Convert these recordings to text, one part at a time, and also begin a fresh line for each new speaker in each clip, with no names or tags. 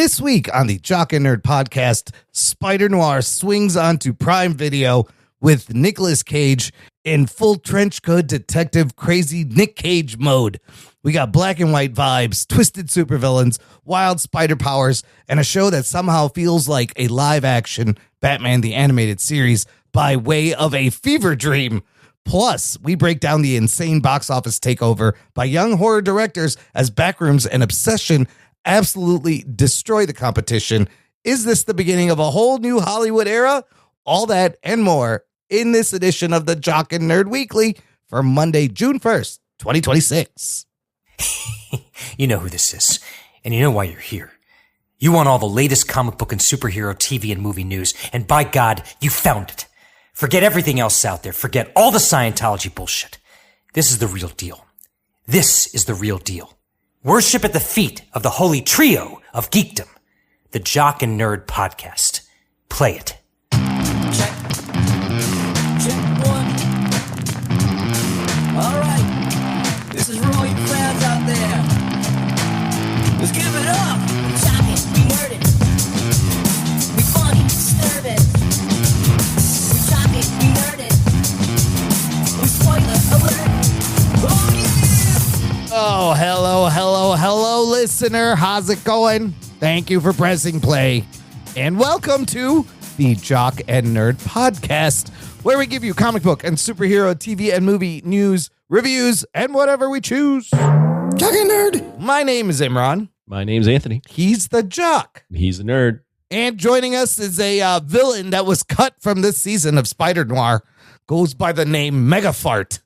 This week on the Jock and Nerd Podcast, Spider-Noir swings onto Prime Video with Nicolas Cage in full trenchcoat detective crazy Nick Cage mode. We got black and white vibes, twisted supervillains, wild spider powers, and a show that somehow feels like a live-action Batman the Animated Series by way of a fever dream. Plus, we break down the insane box office takeover by young horror directors as Backrooms and Obsession absolutely destroy the competition. Is this the beginning of a whole new Hollywood era? All that and more in this edition of the Jock and Nerd Weekly for Monday, June 1st, 2026.
You know who this is, and you know why you're here. You want all the latest comic book and superhero TV and movie news, and by God, you found it. Forget everything else out there. Forget all the Scientology bullshit. This is the real deal. This is the real deal. Worship at the feet of the holy trio of geekdom, the Jock and Nerd Podcast. Play it.
Check. Check one. All right. This is for all you fans out there. Let's give it up. We jock it, we nerd it. We funny, disturb it. We jock it, we nerd it. We spoiler alert. Oh yeah.
Oh, hello, listener. How's it going? Thank you for pressing play. And welcome to the Jock and Nerd Podcast, where we give you comic book and superhero TV and movie news, reviews, and whatever we choose. Jock and Nerd. My name is Imran.
My name's Anthony.
He's the Jock.
He's a nerd.
And joining us is a villain that was cut from this season of Spider-Noir. Goes by the name Megafart.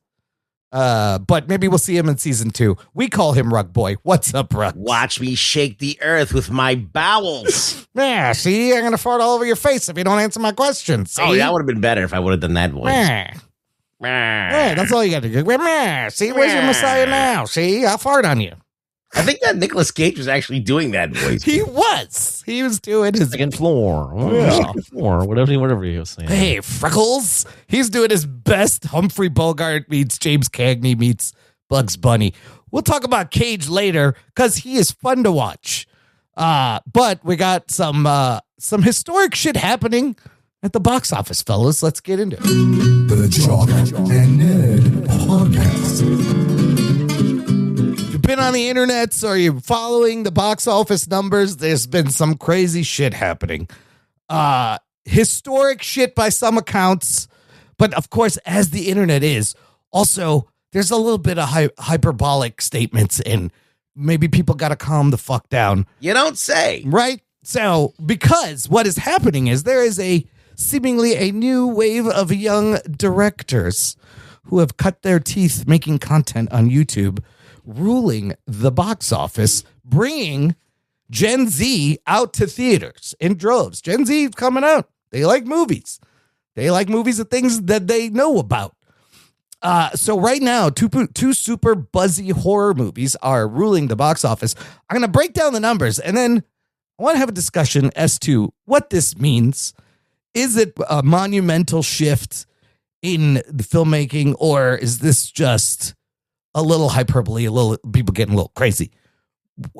But maybe we'll see him in season 2. We call him Rug Boy. What's up, Rug?
Watch me shake the earth with my bowels.
Yeah, see, I'm going to fart all over your face if you don't answer my questions. See?
Oh, that would have been better if I would have done that voice.
Yeah, that's all you got to do. See, where's your Messiah now? See, I'll fart on you.
I think that Nicolas Cage was actually doing that voice.
He was doing his
Second floor.
Yeah.
Second floor. Whatever he was saying.
Hey, Freckles. He's doing his best Humphrey Bogart meets James Cagney meets Bugs Bunny. We'll talk about Cage later because he is fun to watch. But we got some historic shit happening at the box office, fellas. Let's get into it.
The Jock and Nerd Podcast.
Been on the internet, so are you following the box office numbers? There's been some crazy shit happening. Historic shit by some accounts, but of course, as the internet is, also there's a little bit of hyperbolic statements, and maybe people got to calm the fuck down.
You don't say.
Right? So, because what is happening is there is seemingly a new wave of young directors who have cut their teeth making content on YouTube, ruling the box office, bringing Gen Z out to theaters in droves. Gen Z coming out. They like movies. They like movies and things that they know about. So right now, two super buzzy horror movies are ruling the box office. I'm going to break down the numbers, and then I want to have a discussion as to what this means. Is it a monumental shift in the filmmaking, or is this just a little hyperbole, people getting a little crazy?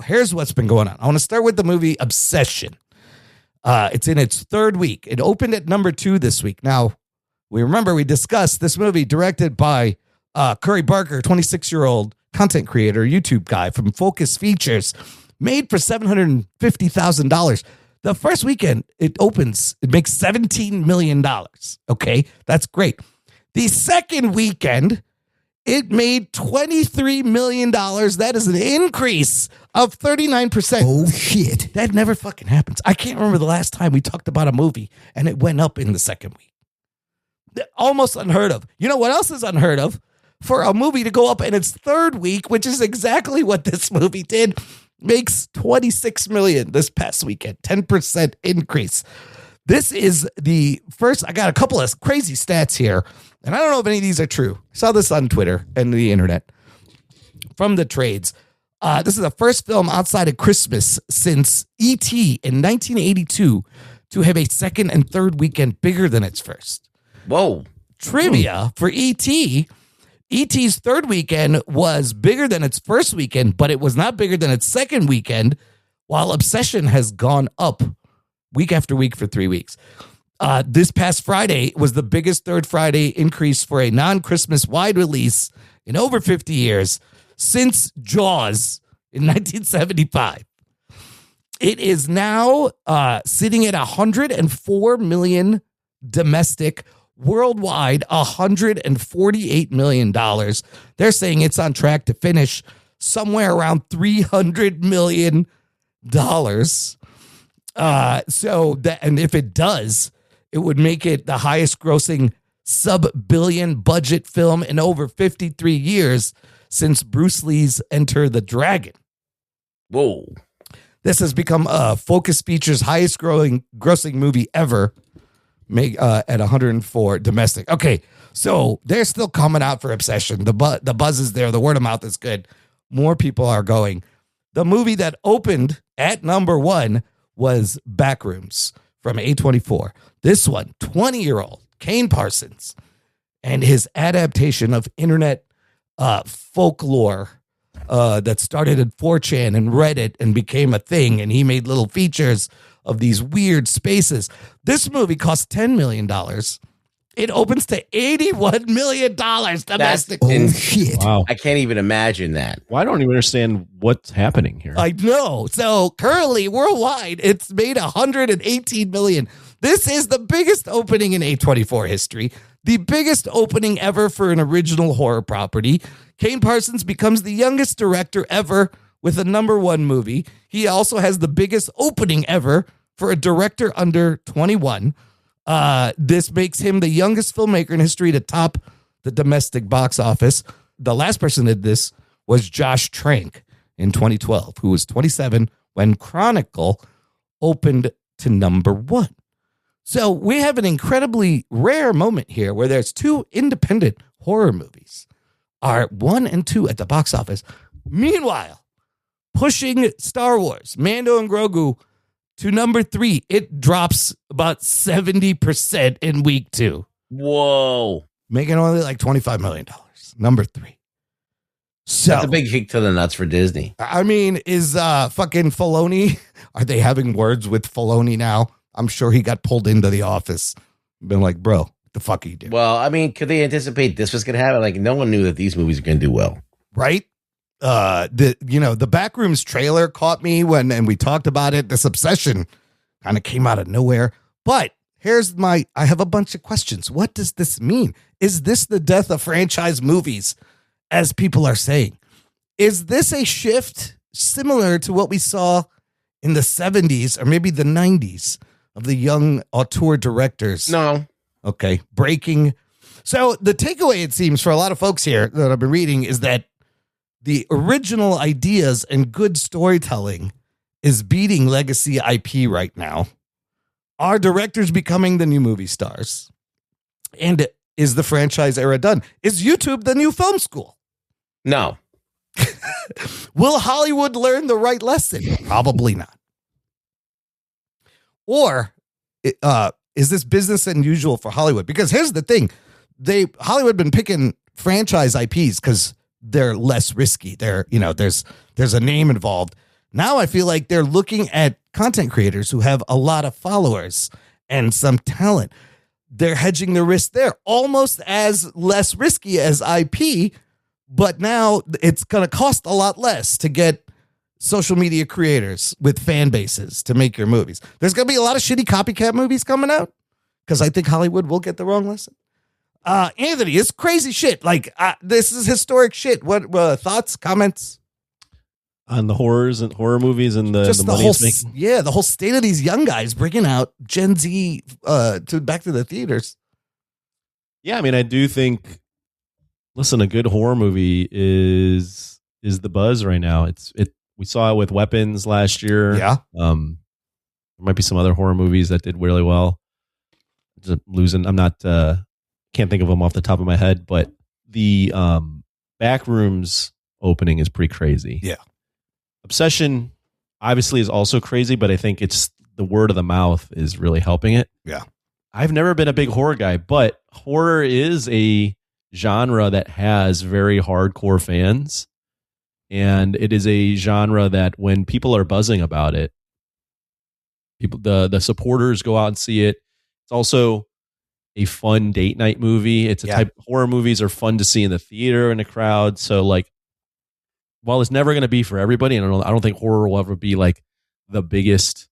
Here's what's been going on. I want to start with the movie Obsession. It's in its third week. It opened at number 2 this week. Now, we discussed this movie directed by Curry Barker, 26-year-old content creator, YouTube guy from Focus Features, made for $750,000. The first weekend it opens, it makes $17 million. Okay, that's great. The second weekend, it made $23 million. That is an increase of 39%.
Oh, shit.
That never fucking happens. I can't remember the last time we talked about a movie and it went up in the second week. Almost unheard of. You know what else is unheard of? For a movie to go up in its third week, which is exactly what this movie did, makes $26 million this past weekend. 10% increase. This is the first. I got a couple of crazy stats here, and I don't know if any of these are true. I saw this on Twitter and the internet from the trades. This is the first film outside of Christmas since E.T. in 1982 to have a second and third weekend bigger than its first.
Whoa.
Trivia for E.T. E.T.'s third weekend was bigger than its first weekend, but it was not bigger than its second weekend. while Obsession has gone up week after week for 3 weeks. This past Friday was the biggest third Friday increase for a non-Christmas wide release in over 50 years since Jaws in 1975. It is now sitting at 104 million domestic, worldwide $148 million. They're saying it's on track to finish somewhere around $300 million. And if it does, it would make it the highest grossing sub-billion budget film in over 53 years since Bruce Lee's Enter the Dragon.
Whoa.
This has become Focus Features' highest grossing movie ever, at 104 domestic. Okay, so they're still coming out for Obsession. The buzz is there. The word of mouth is good. More people are going. The movie that opened at number 1 was Backrooms from A24. This one, 20-year-old Kane Parsons and his adaptation of internet folklore that started at 4chan and Reddit and became a thing, and he made little features of these weird spaces. This movie cost $10 million. It opens to $81 million domestic.
Oh, shit.
Wow.
I can't even imagine that.
Well, I don't even understand what's happening here.
I know. So currently, worldwide, it's made $118 million. This is the biggest opening in A24 history, the biggest opening ever for an original horror property. Kane Parsons becomes the youngest director ever with a number 1 movie. He also has the biggest opening ever for a director under 21. This makes him the youngest filmmaker in history to top the domestic box office. The last person that did this was Josh Trank in 2012, who was 27 when Chronicle opened to number 1. So we have an incredibly rare moment here where there's 2 independent horror movies are 1 and 2 at the box office. Meanwhile, pushing Star Wars, Mando and Grogu to number 3, it drops about 70% in week 2.
Whoa.
Making only like $25 million. Number 3. So
That's a big kick to the nuts for Disney.
I mean, is fucking Filoni, are they having words with Filoni now? I'm sure he got pulled into the office. Been like, bro, what the fuck are you doing?
Well, I mean, could they anticipate this was going to happen? Like, no one knew that these movies were going to do well.
Right? The Backrooms trailer caught me and we talked about it. This Obsession kind of came out of nowhere. But I have a bunch of questions. What does this mean? Is this the death of franchise movies, as people are saying? Is this a shift similar to what we saw in the 70s or maybe the 90s of the young auteur directors?
No.
Okay. Breaking. So the takeaway, it seems, for a lot of folks here that I've been reading is that the original ideas and good storytelling is beating legacy IP right now. Are directors becoming the new movie stars? And is the franchise era done? Is YouTube the new film school?
No.
Will Hollywood learn the right lesson? Probably not. Or is this business as usual for Hollywood? Because here's the thing. Hollywood been picking franchise IPs because they're less risky. There's a name involved. Now I feel like they're looking at content creators who have a lot of followers and some talent. They're hedging the risk there, almost as less risky as IP, but now it's going to cost a lot less to get social media creators with fan bases to make your movies. There's going to be a lot of shitty copycat movies coming out because I think Hollywood will get the wrong lesson. Anthony, it's crazy shit. Like, this is historic shit. What thoughts, comments?
On the horror movies and the
Just the
money
whole,
it's making?
yeah, the whole state of these young guys bringing out Gen Z back to the theaters.
Yeah, I mean, I do think. Listen, a good horror movie is the buzz right now. We saw it with Weapons last year.
Yeah.
There might be some other horror movies that did really well. I'm not can't think of them off the top of my head, but the Backrooms opening is pretty crazy.
Yeah.
Obsession obviously is also crazy, but I think it's the word of the mouth is really helping it.
Yeah.
I've never been a big horror guy, but horror is a genre that has very hardcore fans. and it is a genre that when people are buzzing about it, the supporters go out and see it. It's also a fun date night movie. It's a type horror movies are fun to see in the theater in a crowd. So like, while it's never going to be for everybody, and I don't think horror will ever be like the biggest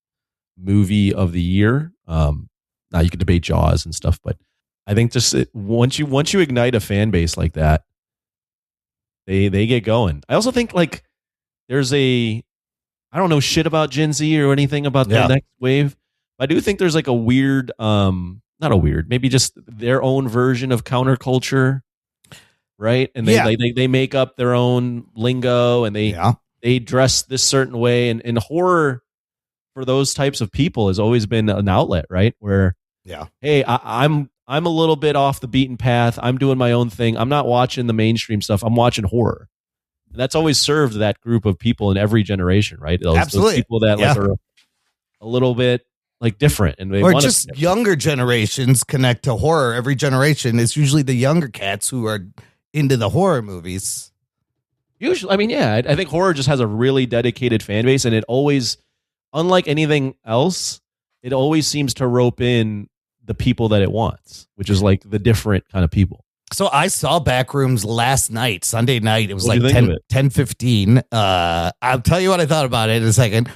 movie of the year. Now you could debate Jaws and stuff, but I think just once you ignite a fan base like that, they get going. I also think like there's I don't know shit about Gen Z or anything about the next wave. I do think there's like a weird, not a weird, maybe just their own version of counterculture, right? And they make up their own lingo, and they dress this certain way. And horror for those types of people has always been an outlet, right? Where hey, I'm a little bit off the beaten path. I'm doing my own thing. I'm not watching the mainstream stuff. I'm watching horror. And that's always served that group of people in every generation, right? Those people that like are a little bit like different, and they
or just younger generations connect to horror. Every generation is usually the younger cats who are into the horror movies.
Usually, I mean, I think horror just has a really dedicated fan base, and it always, unlike anything else, it always seems to rope in the people that it wants, which is like the different kind of people.
So I saw Backrooms last night, Sunday night. It was like 10:15. I'll tell you what I thought about it in a second.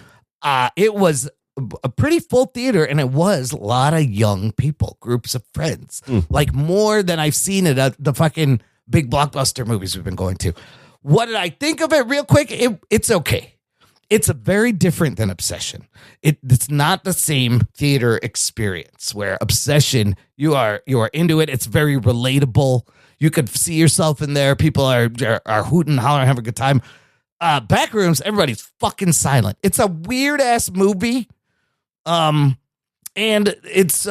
It was a pretty full theater, and it was a lot of young people, groups of friends, like more than I've seen it at the fucking big blockbuster movies we've been going to. What did I think of it real quick? It's okay. It's very different than Obsession. It's not the same theater experience where Obsession, you are into it. It's very relatable. You could see yourself in there. People are hooting, hollering, having a good time. Backrooms, everybody's fucking silent. It's a weird ass movie. And it's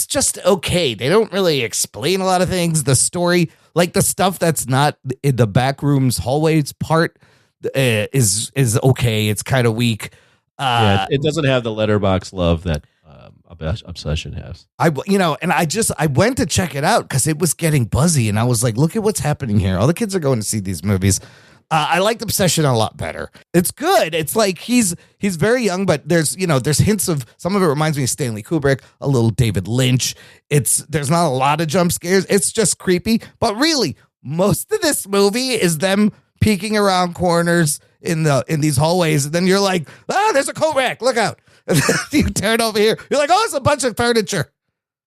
just okay. They don't really explain a lot of things. The story, like the stuff that's not in the Backrooms hallways part, is okay. It's kind of weak.
It doesn't have the letterbox love that Obsession has. I
went to check it out because it was getting buzzy, and I was like, look at what's happening here. All the kids are going to see these movies. I liked Obsession a lot better. It's good. It's like he's very young, but there's hints of, some of it reminds me of Stanley Kubrick, a little David Lynch. There's not a lot of jump scares. It's just creepy. But really, most of this movie is them peeking around corners in these hallways, and then you're like, there's a coat rack, look out. And then you turn over here, you're like, it's a bunch of furniture.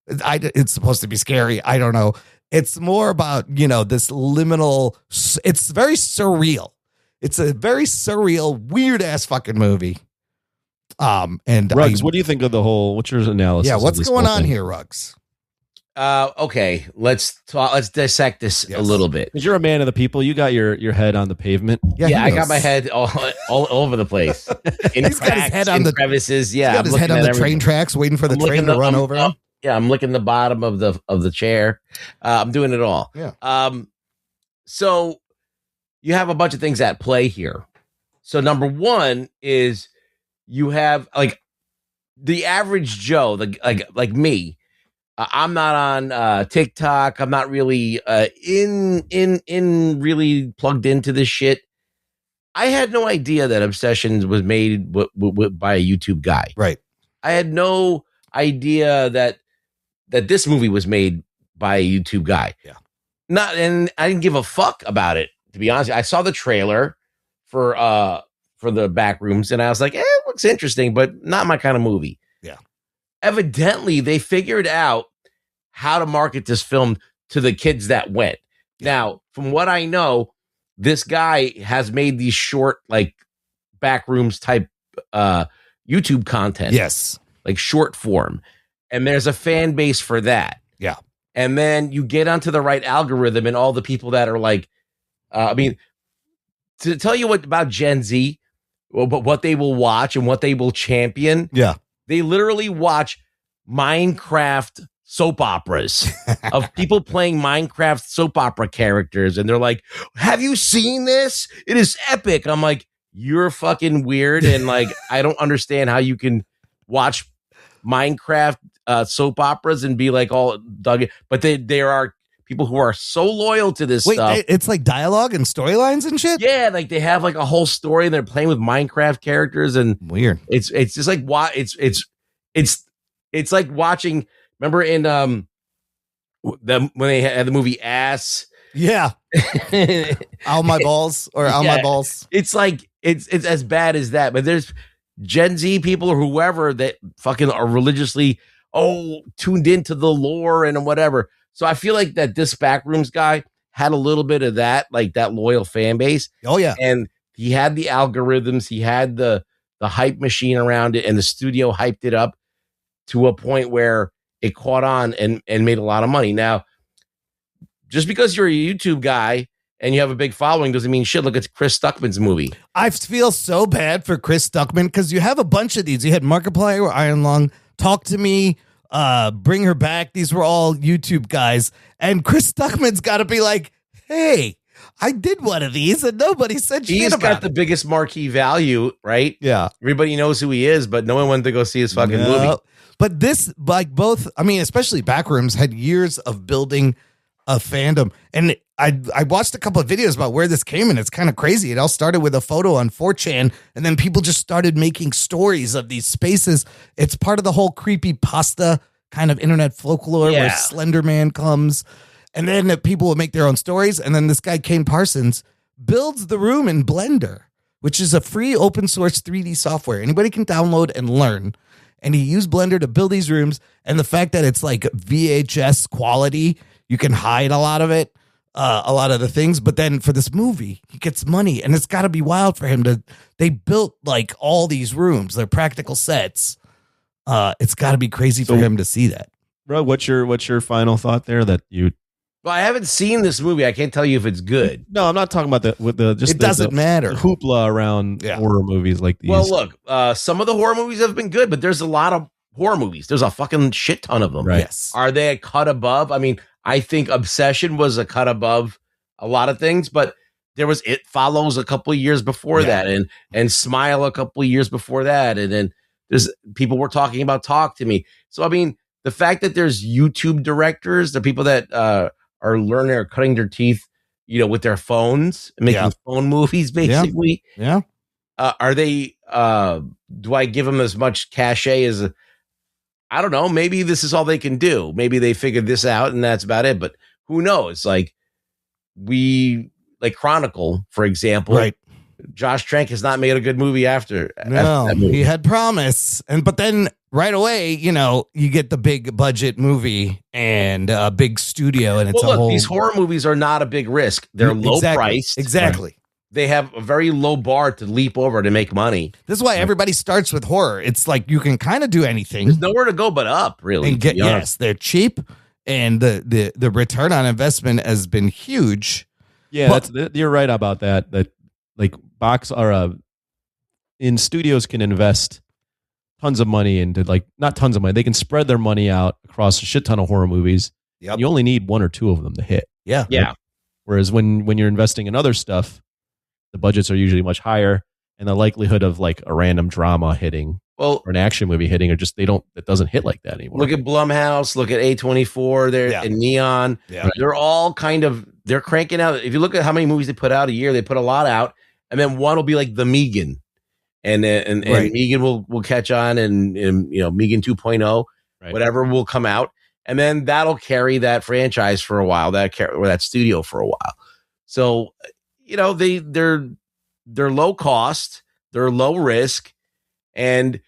It's supposed to be scary. I don't know. It's more about, this liminal, it's very surreal. It's a very surreal, weird ass fucking movie. And
Ruggs, what do you think of the whole, what's your analysis?
Yeah, what's going on here, Ruggs?
Okay, let's dissect this a little bit.
Because you're a man of the people, you got your head on the pavement.
Yeah, I got my head all over the place.
He's got his head on the
crevices. Yeah,
he's got his head on the train tracks, waiting for the train to run over him.
Yeah, I'm licking the bottom of the chair. I'm doing it all.
Yeah.
So you have a bunch of things at play here. So number one is you have like the average Joe, like me. I'm not on TikTok. I'm not really in really plugged into this shit. I had no idea that Obsessions was made by a YouTube guy.
Right.
I had no idea that this movie was made by a YouTube guy.
Yeah.
And I didn't give a fuck about it, to be honest. I saw the trailer for the Backrooms, and I was like, it looks interesting, but not my kind of movie.
Yeah.
Evidently, they figured out how to market this film to the kids that went. Yeah. Now, from what I know, this guy has made these short, like Backrooms type YouTube content.
Yes.
Like short form. And there's a fan base for that.
Yeah.
And then you get onto the right algorithm and all the people that are like, to tell you about Gen Z, what they will watch and what they will champion.
Yeah.
They literally watch Minecraft soap operas of people playing Minecraft soap opera characters. And they're like, have you seen this? It is epic. I'm like, you're fucking weird. And like, I don't understand how you can watch Minecraft soap operas and be like all dug in. But there are people who are so loyal to this
Wait,
stuff.
it's like dialogue and storylines and shit?
Yeah, like they have like a whole story and they're playing with Minecraft characters and
Weird.
it's just like it's like watching. Remember in when they had the movie Ass.
Yeah. Ow my balls or ow my balls.
It's like it's as bad as that. But there's Gen Z people or whoever that fucking are religiously tuned into the lore and whatever. So I feel like that this Backrooms guy had a little bit of that, like that loyal fan base.
Oh yeah.
And he had the algorithms, he had the hype machine around it, and the studio hyped it up to a point where it caught on and made a lot of money. Now, just because you're a YouTube guy and you have a big following doesn't mean shit. Look at Chris Stuckman's movie.
I feel so bad for Chris Stuckman because you have a bunch of these. You had Markiplier or Iron Lung, Talk to Me, Bring Her Back. These were all YouTube guys. And Chris Stuckman's got to be like, hey, I did one of these and nobody said shit
He's
about
got
it.
the biggest marquee value, right?
Yeah.
Everybody knows who he is, but no one wanted to go see his fucking movie.
But this, like both, I mean, especially Backrooms had years of building a fandom. And I watched a couple of videos about where this came and it's kind of crazy. It all started with a photo on 4chan and then people just started making stories of these spaces. It's part of the whole creepy pasta kind of internet folklore where Slender Man comes and then people will make their own stories. And then this guy, Kane Parsons, builds the room in Blender, which is a free open source 3D software. Anybody can download and learn. And he used Blender to build these rooms. And the fact that it's like VHS quality, you can hide a lot of it, a lot of the things. But then for this movie, he gets money. And it's got to be wild for him they built like all these rooms. They're practical sets. It's got to be crazy for him to see that.
Bro, what's your final thought there that you...
Well, I haven't seen this movie. I can't tell you if it's good.
No, I'm not talking about
It doesn't matter.
The hoopla around horror movies like these.
Well, look, some of the horror movies have been good, but there's a lot of horror movies. There's a fucking shit ton of them.
Right.
Yes.
Are they a cut above? I mean, I think Obsession was a cut above a lot of things, but there was It Follows a couple of years before that, and Smile a couple of years before that, and then there's people were talking about Talk to Me. So I mean, the fact that there's YouTube directors, the people that are learning or cutting their teeth, with their phones, making phone movies, basically.
Yeah.
Are they? Do I give them as much cachet as? I don't know. Maybe this is all they can do. Maybe they figured this out and that's about it. But who knows? Like Chronicle, for example.
Right.
Josh Trank has not made a good movie after that movie.
He had promise. But then right away, you get the big budget movie and a big studio and it's
these horror movies are not a big risk. They're low priced.
Exactly.
Right. They have a very low bar to leap over to make money.
This is why everybody starts with horror. It's like you can kind of do anything.
There's nowhere to go but up, really.
And yes, they're cheap and the return on investment has been huge.
Yeah, you're right about that. That like in studios can invest tons of money into not tons of money. They can spread their money out across a shit ton of horror movies.
Yep.
You only need one or two of them to hit.
Yeah.
Yeah.
Whereas when you're investing in other stuff, the budgets are usually much higher and the likelihood of like a random drama hitting or an action movie hitting it doesn't hit like that anymore.
Look at Blumhouse, look at A24, and Neon.
Yeah.
They're all they're cranking out. If you look at how many movies they put out a year, they put a lot out. And then one will be like the Megan, and Megan will catch on, and Megan 2.0, whatever will come out, and then that'll carry that franchise for a while, or that studio for a while. So they're low cost, they're low risk, and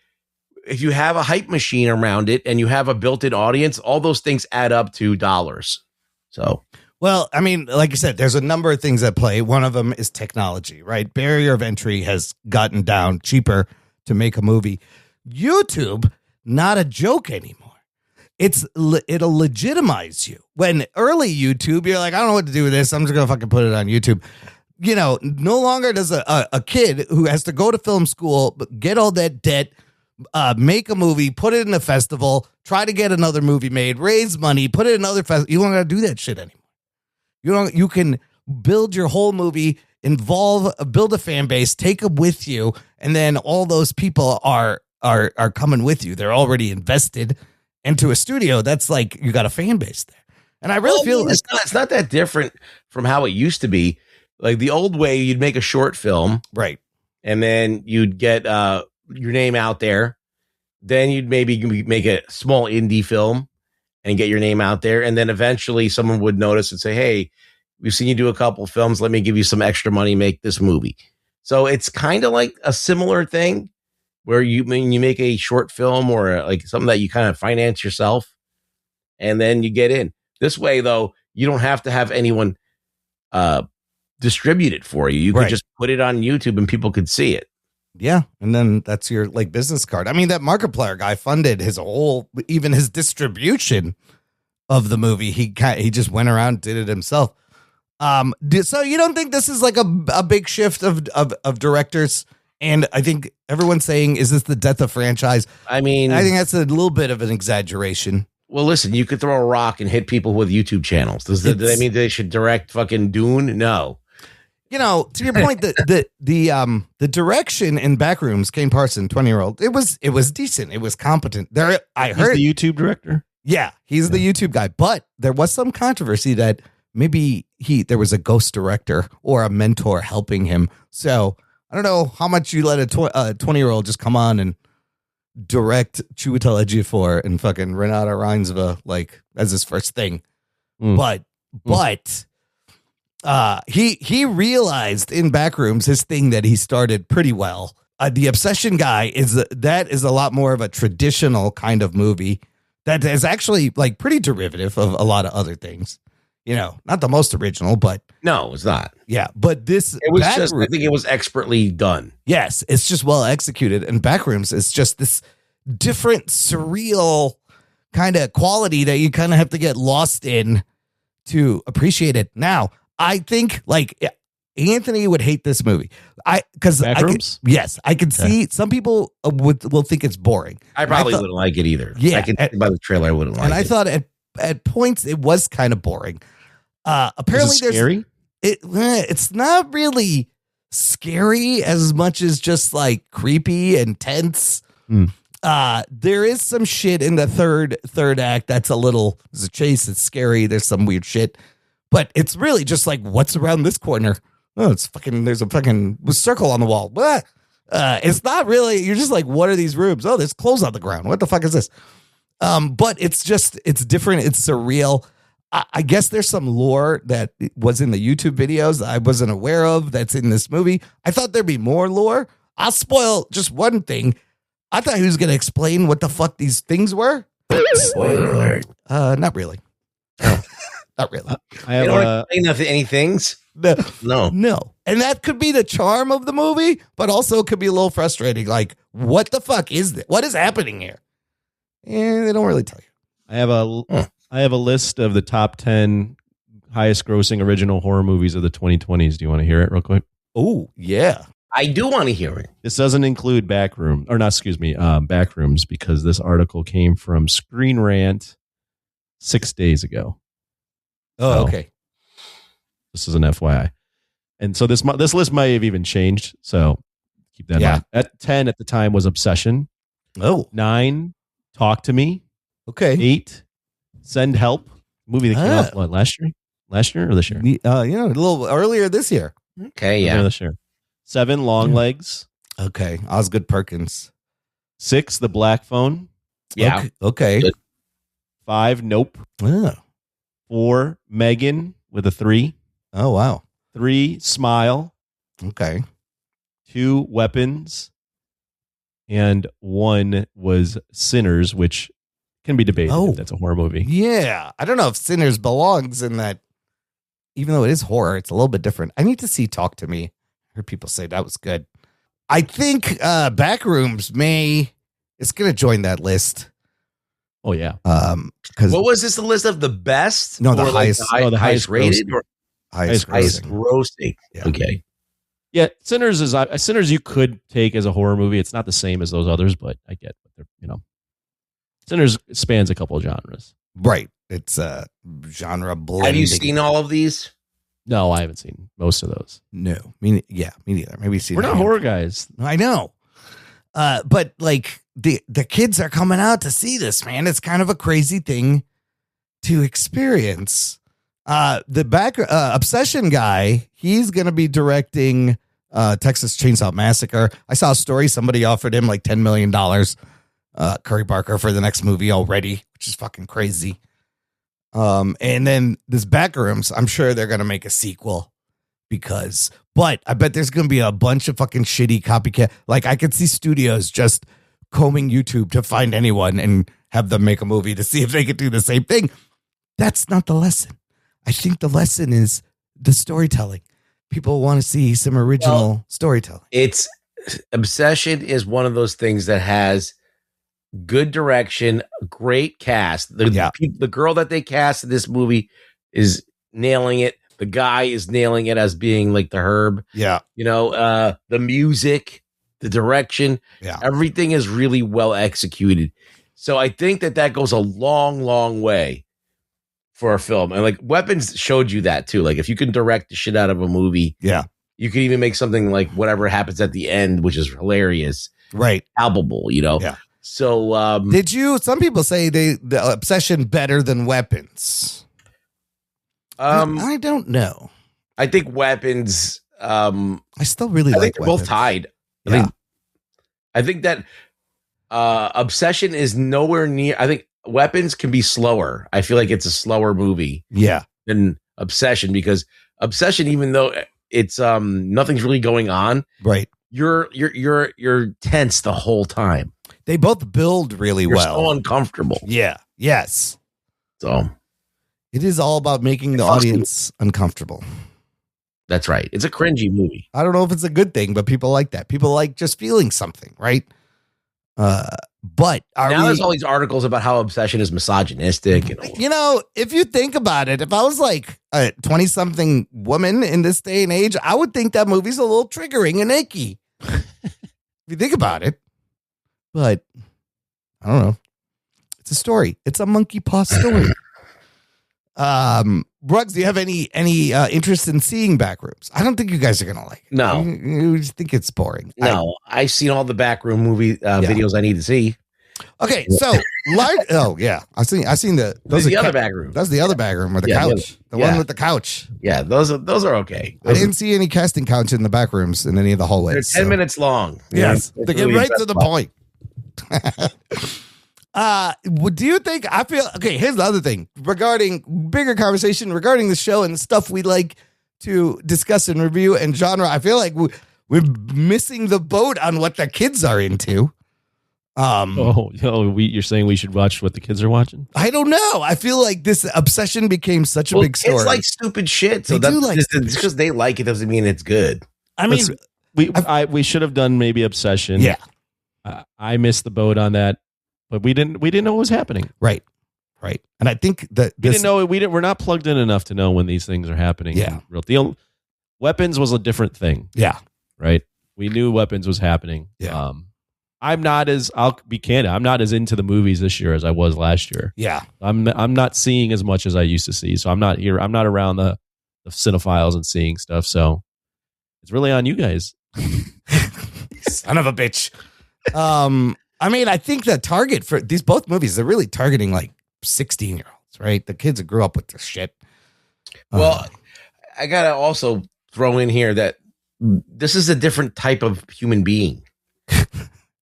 if you have a hype machine around it and you have a built-in audience, all those things add up to dollars. So.
Well, I mean, like you said, there's a number of things at play. One of them is technology, right? Barrier of entry has gotten down, cheaper to make a movie. YouTube, not a joke anymore. It'll legitimize you. When early YouTube, you're like, I don't know what to do with this. I'm just going to fucking put it on YouTube. No longer does a kid who has to go to film school, get all that debt, make a movie, put it in a festival, try to get another movie made, raise money, put it in another festival. You don't got to do that shit anymore. You can build your whole movie, build a fan base, take them with you, and then all those people are coming with you. They're already invested into a studio. That's like you got a fan base there. And I really feel
it's not that different from how it used to be. Like the old way, you'd make a short film,
right.
and then you'd get your name out there. Then you'd maybe make a small indie film and get your name out there. And then eventually someone would notice and say, hey, we've seen you do a couple of films. Let me give you some extra money, make this movie. So it's kind of like a similar thing where you make a short film or like something that you kind of finance yourself and then you get in. This way, though, you don't have to have anyone distribute it for you. You could just put it on YouTube and people could see it.
Yeah, and then that's your like business card. I mean, that Markiplier guy funded even his distribution of the movie. He just went around, did it himself. So you don't think this is like a big shift of directors? And I think everyone's saying, is this the death of franchise?
I mean,
I think that's a little bit of an exaggeration.
Well, listen, you could throw a rock and hit people with YouTube channels. Do that mean they should direct fucking Dune? No.
You know, to your point, the direction in Backrooms, Kane Parson, 20-year-old, it was decent. It was competent. I heard
the YouTube director.
Yeah, he's the YouTube guy. But there was some controversy that maybe there was a ghost director or a mentor helping him. So I don't know how much you let a 20-year-old just come on and direct Chiwetel Ejiofor and fucking Renata Reinsva like as his first thing. But he realized in Backrooms his thing that he started pretty well. The Obsession guy is a lot more of a traditional kind of movie that is actually like pretty derivative of a lot of other things. You know, not the most original, but
no, it's not.
Yeah, but I
think it was expertly done.
Yes, it's just well executed. And Backrooms is just this different, surreal kind of quality that you kind of have to get lost in to appreciate it. Now, I think like Anthony would hate this movie. Because yes, I can see some people will think it's boring.
I probably wouldn't like it either.
Yeah,
I can see by the trailer I wouldn't like it.
And I thought at points it was kind of boring. Apparently, there's
scary.
It's not really scary as much as just like creepy and tense. There is some shit in the third act that's there's a chase. It's scary. There's some weird shit, but it's really just like what's around this corner. Oh, there's a fucking circle on the wall. What? It's not really. You're just like, what are these rooms? Oh, there's clothes on the ground. What the fuck is this? But it's different. It's surreal. I guess there's some lore that was in the YouTube videos that I wasn't aware of that's in this movie. I thought there'd be more lore. I'll spoil just one thing. I thought he was going to explain what the fuck these things were.
Spoiler alert.
Not really. Not really.
I have
explain any things.
No. And that could be the charm of the movie, but also it could be a little frustrating. Like, what the fuck is this? What is happening here? And they don't really tell you.
I have a list of the top 10 highest grossing original horror movies of the 2020s. Do you want to hear it real quick?
Oh, yeah.
I do want to hear it.
This doesn't include Backrooms because this article came from Screen Rant 6 days ago.
Oh, okay.
This is an FYI. And so this list might have even changed. So keep that in mind. At 10 at the time was Obsession.
Oh.
9, Talk to Me.
Okay.
8, Send Help. Movie that came out last year? Last year or this year?
A little earlier this year.
Okay, yeah.
This year. 7, Long Legs.
Okay. Osgood Perkins.
6, The Black Phone.
Yeah.
Okay.
Good.
5, Nope.
Oh.
4, Megan with a 3.
Oh, wow.
3, Smile.
Okay.
2, Weapons. And 1 was Sinners, which can be debated if that's a horror movie.
Yeah. I don't know if Sinners belongs in that. Even though it is horror, it's a little bit different. I need to see Talk to Me. I heard people say that was good. I think Backrooms it's going to join that list.
Oh, yeah.
Because
what was this, the list of the best?
No, the highest,
the highest rated or
highest
grossing.
Yeah.
Okay.
Yeah, Sinners you could take as a horror movie. It's not the same as those others, but I get Sinners spans a couple of genres.
Right. It's a genre blending.
Have you seen all of these?
No, I haven't seen most of those.
No. Me neither. Maybe seen.
We're not horror guys.
I know. But like the kids are coming out to see this, man. It's kind of a crazy thing to experience. The back Obsession guy, he's going to be directing Texas Chainsaw Massacre. I saw a story. Somebody offered him like $10 million, Curry Barker, for the next movie already, which is fucking crazy. And then this Backrooms, I'm sure they're going to make a sequel but I bet there's going to be a bunch of fucking shitty copycat. Like I could see studios just combing YouTube to find anyone and have them make a movie to see if they could do the same thing. That's not the lesson. I think the lesson is the storytelling. People want to see some original storytelling.
It's Obsession is one of those things that has good direction, great cast. The girl that they cast in this movie is nailing it. The guy is nailing it as being like the Herb.
Yeah.
The music, the direction, everything is really well executed. So I think that goes a long, long way for a film. And like Weapons showed you that too. Like if you can direct the shit out of a movie, you can even make something like whatever happens at the end, which is hilarious,
right?
Palpable, Yeah. So
some people say the Obsession better than Weapons. I don't know.
I think Weapons.
I still really
I
like
think they're
Weapons.
both tied.
Yeah.
I think that Obsession is nowhere near. I think Weapons can be slower. I feel like it's a slower movie.
Yeah.
Than Obsession, because Obsession, even though it's nothing's really going on,
right?
You're tense the whole time.
They both build really well.
So uncomfortable.
Yeah. Yes.
So
it is all about making the audience uncomfortable.
That's right. It's a cringy movie.
I don't know if it's a good thing, but people like that. People like just feeling something, right? But
there's all these articles about how Obsession is misogynistic.
If you think about it, if I was like a 20-something woman in this day and age, I would think that movie's a little triggering and icky. If you think about it. But I don't know. It's a story. It's a monkey paw story. Ruggs, do you have any interest in seeing Backrooms? I don't think you guys are gonna like it.
No,
you just think it's boring.
No, I've seen all the Backroom movie videos I need to see.
Okay, so I've seen those are the other Backroom. That's the other Backroom with the couch, the one with the couch.
Yeah, those are okay.
I didn't see any casting couch in the Backrooms in any of the hallways.
They're 10 minutes long.
Yes, they get right to the point. Do you think here's the other thing regarding bigger conversation regarding the show and the stuff we like to discuss and review and genre. I feel like we're missing the boat on what the kids are into.
You're saying we should watch what the kids are watching?
I don't know. I feel like this Obsession became such a big story.
It's like stupid shit. So just because they like it doesn't mean it's good.
I mean, we should have done maybe Obsession.
Yeah.
I missed the boat on that. But we didn't know what was happening.
Right. And I think that
we're not plugged in enough to know when these things are happening.
Yeah.
Weapons was a different thing.
Yeah.
Right. We knew Weapons was happening.
Yeah.
I'll be candid. I'm not as into the movies this year as I was last year.
Yeah.
I'm not seeing as much as I used to see. So I'm not here. I'm not around the cinephiles and seeing stuff. So it's really on you guys.
Son of a bitch. I mean, I think the target for these both movies, they're really targeting like 16-year-olds, right? The kids that grew up with this shit.
Well, I got to also throw in here that this is a different type of human being.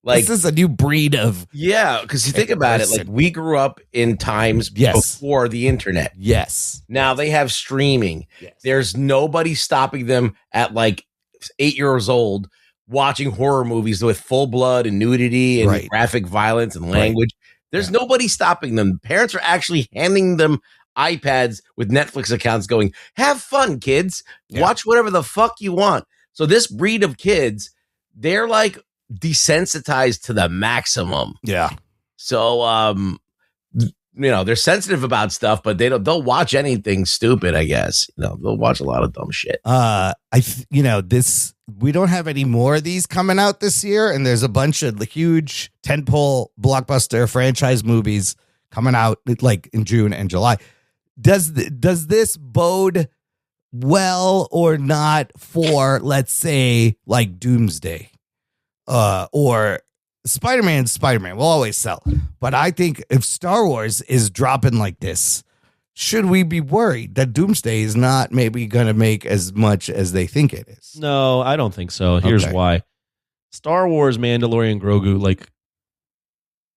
Like, this is a new breed of.
Yeah, because you think about it, like we grew up in times before the internet.
Yes.
Now they have streaming. Yes. There's nobody stopping them at like 8 years old watching horror movies with full blood and nudity and graphic violence and language. There's nobody stopping them. Parents are actually handing them iPads with Netflix accounts going, have fun, kids. Watch whatever the fuck you want. So this breed of kids, they're like desensitized to the maximum.
Yeah.
So, they're sensitive about stuff, but they'll watch anything stupid, I guess. They'll watch a lot of dumb shit.
We don't have any more of these coming out this year, and there's a bunch of huge tentpole blockbuster franchise movies coming out like in June and July. Does this bode well or not for, let's say, like Doomsday, or Spider-Man will always sell. But I think if Star Wars is dropping like this, should we be worried that Doomsday is not maybe going to make as much as they think it is?
No, I don't think so. Here's
Okay.
why. Star Wars, Mandalorian, Grogu, like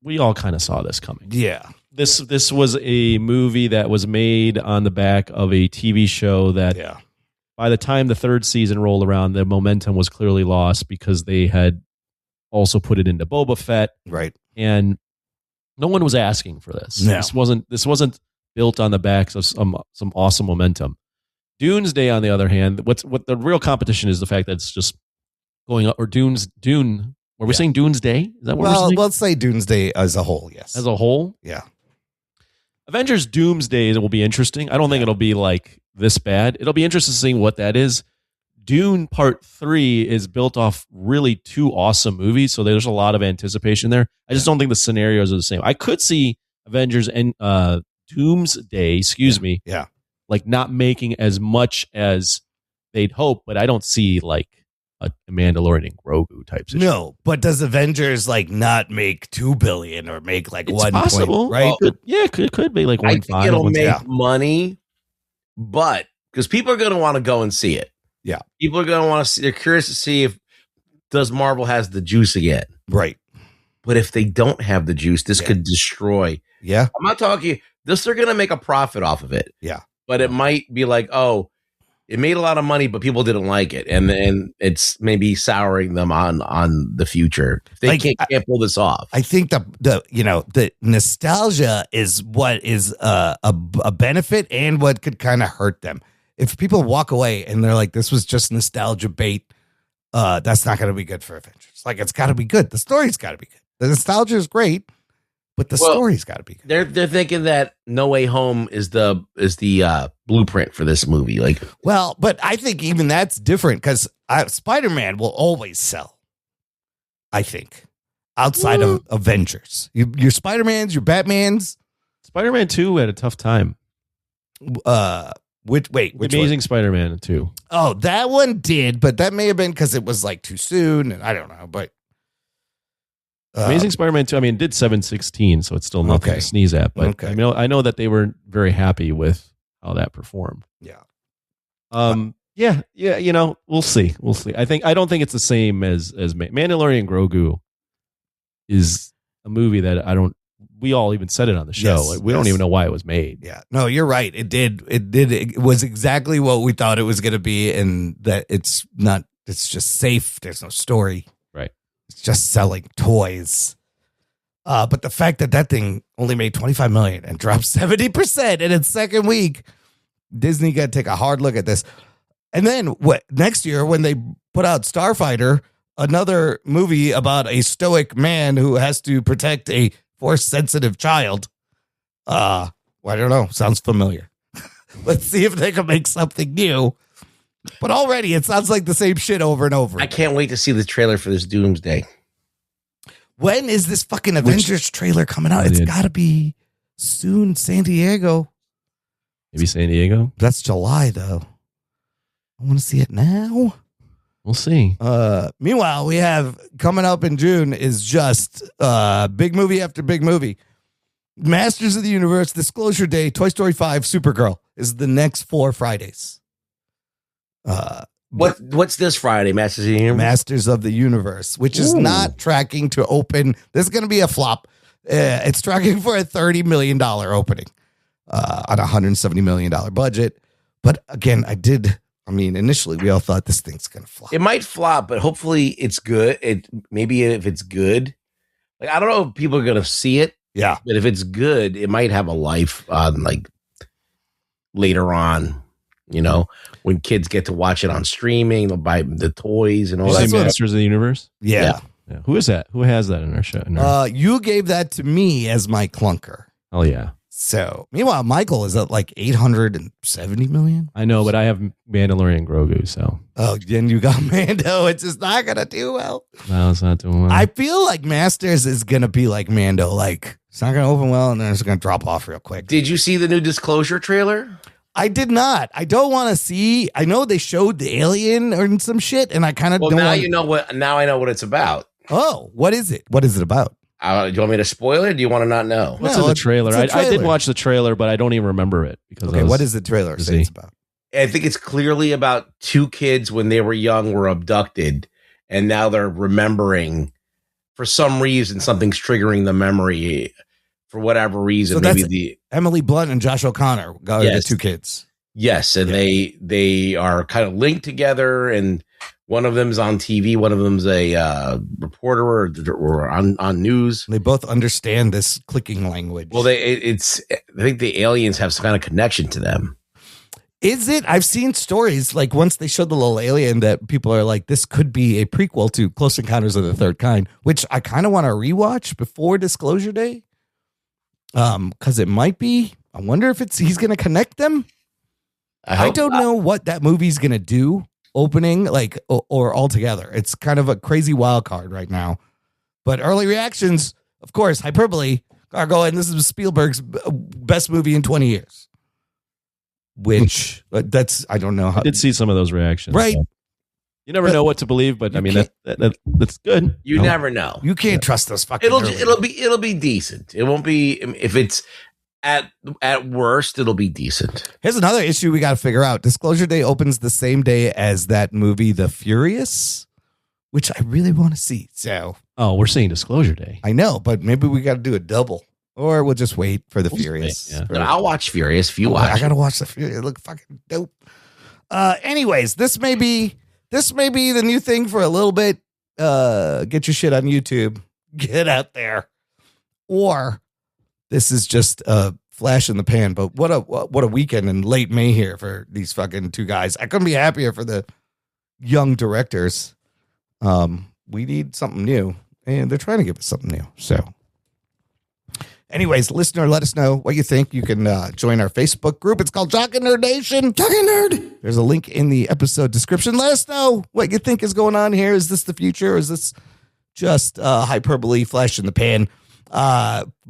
we all kind of saw this coming.
Yeah.
This was a movie that was made on the back of a TV show that
Yeah.
by the time the third season rolled around, the momentum was clearly lost because they had also put it into Boba Fett,
Right.
and no one was asking for this.
No.
This wasn't built on the backs of some awesome momentum. Doomsday, on the other hand, what the real competition is the fact that it's just going up, or Dune. Were we saying Doomsday? Is that what we're
Well,
saying?
let's say Doomsday as a whole, yes.
As a whole,
Yeah.
Avengers Doomsday will be interesting. I don't think it'll be like this bad. It'll be interesting seeing what that is. Dune Part 3 is built off really two awesome movies, so there's a lot of anticipation there. I just don't think the scenarios are the same. I could see Avengers and Doomsday,
Yeah.
like not making as much as they'd hope, but I don't see like a Mandalorian and Grogu type situation.
No, but does Avengers like not make 2 billion or make like
It's
1
possible,
point, right?
It could be like
I
1.5.
think it'll make
1.6.
money, but because people are going to want to go and see it.
Yeah.
People are going to want to see. They're curious to see if does Marvel has the juice again.
Right.
But if they don't have the juice, this
Yeah.
could destroy.
Yeah.
I'm not talking this. They're going to make a profit off of it.
Yeah.
But it might be like, oh, it made a lot of money, but people didn't like it, and then it's maybe souring them on the future. They
Like,
can't pull this off.
I think the nostalgia is what is a benefit and what could kind of hurt them. If people walk away and they're like, this was just nostalgia bait, that's not going to be good for Avengers. Like, it's got to be good. The story's got to be good. The nostalgia is great, but the story's got to be good.
They're thinking that No Way Home is the blueprint for this movie. Like,
Well, but I think even that's different because Spider-Man will always sell. I think outside of Avengers, your Spider-Mans, your Batmans.
Spider-Man 2 had a tough time.
Which
Amazing Spider-Man 2.
Oh, that one did, but that may have been because it was like too soon, and I don't know. But
Amazing Spider-Man 2, I mean, it did 716, so it's still nothing
Okay.
to sneeze at. But
Okay.
I know that they were very happy with how that performed.
yeah,
Yeah, we'll see. I don't think it's the same as Mandalorian Grogu is a movie that we all even said it on the show.
Yes,
Like, we don't
yes.
even know why it was made.
yeah. No, you're right. It did. It was exactly what we thought it was going to be, and that it's not. It's just safe. There's no story.
Right.
It's just selling toys. But the fact that thing only made 25 million and dropped 70% in its second week, Disney got to take a hard look at this. And then next year when they put out Starfighter, another movie about a stoic man who has to protect a force-sensitive child. I don't know. Sounds familiar. Let's see if they can make something new. But already it sounds like the same shit over and over.
I can't wait to see the trailer for this Doomsday.
When is this fucking Avengers trailer coming out?
I
It's
did.
got to be soon. San Diego.
Maybe San Diego.
That's July, though. I want to see it now.
We'll see.
Meanwhile, we have coming up in June is just big movie after big movie. Masters of the Universe, Disclosure Day, Toy Story 5, Supergirl is the next 4 Fridays.
What's this Friday, Masters of the Universe?
Masters of the Universe, which is not tracking to open. This is going to be a flop. It's tracking for a $30 million opening on a $170 million budget. But again, initially we all thought this thing's going to flop.
It might flop, but hopefully it's good. Maybe if it's good, like I don't know if people are gonna see it,
Yeah.
but if it's good, it might have a life on like later on. When kids get to watch it on streaming, they'll buy the toys and all
You
that.
say Masters of the Universe?
Yeah.
Yeah. Who is that? Who has that in our show?
You gave that to me as my clunker.
Oh, yeah.
So, meanwhile, Michael is at like 870 million.
I know, but I have Mandalorian Grogu, so.
Oh, then you got Mando. It's just not going to do well.
No, it's not doing well.
I feel like Masters is going to be like Mando. Like, it's not going to open well, and then it's going to drop off real quick.
Did you see the new Disclosure trailer?
I did not. I don't want to see. I know they showed the alien or some shit, and I kind of
Well,
don't
now
want.
you know what. Now I know what it's about.
Oh, what is it? What is it about?
Do you want me to spoil it? Or do you want to not know?
What's
No,
in the
it's
trailer?
a
I
trailer.
did watch the trailer, but I don't even remember it because
Okay, what is the trailer say it's about?
I think it's clearly about two kids when they were young were abducted, and now they're remembering. For some reason, something's triggering the memory. For whatever reason,
So
maybe
that's Emily Blunt and Josh O'Connor are
Yes.
the two kids.
yes, and they are kind of linked together, and one of them's on TV, one of them's a reporter or on news.
They both understand this clicking language.
Well, I think the aliens have some kind of connection to them.
Is it? I've seen stories like once they showed the little alien that people are like, this could be a prequel to Close Encounters of the Third Kind, which I kind of want to rewatch before Disclosure Day. Because it might be. I wonder if he's going to connect them. I don't know what that movie's going to do opening like or altogether. It's kind of a crazy wild card right now. But early reactions, of course, hyperbole are going, this is Spielberg's best movie in 20 years. Which that's, I don't know how.
I did see some of those reactions.
Right.
So. You never know what to believe, but I mean that's good.
You never know.
You can't trust those fucking.
It'll be decent. It won't be if it's at worst. It'll be decent.
Here's another issue we got to figure out. Disclosure Day opens the same day as that movie, The Furious, which I really want to see. So
we're seeing Disclosure Day.
I know, but maybe we got to do a double, or we'll just wait for The Furious.
Yeah.
No, I'll watch Furious if you watch.
I gotta watch The Furious. It look fucking dope. Anyways, this may be the new thing for a little bit. Get your shit on YouTube. Get out there. Or this is just a flash in the pan. But what a weekend in late May here for these fucking two guys. I couldn't be happier for the young directors. We need something new, and they're trying to give us something new. So, anyways, listener, let us know what you think. You can join our Facebook group. It's called Jock and Nerd Nation. Jock and Nerd. There's a link in the episode description. Let us know what you think is going on here. Is this the future? Or is this just hyperbole, flash in the pan?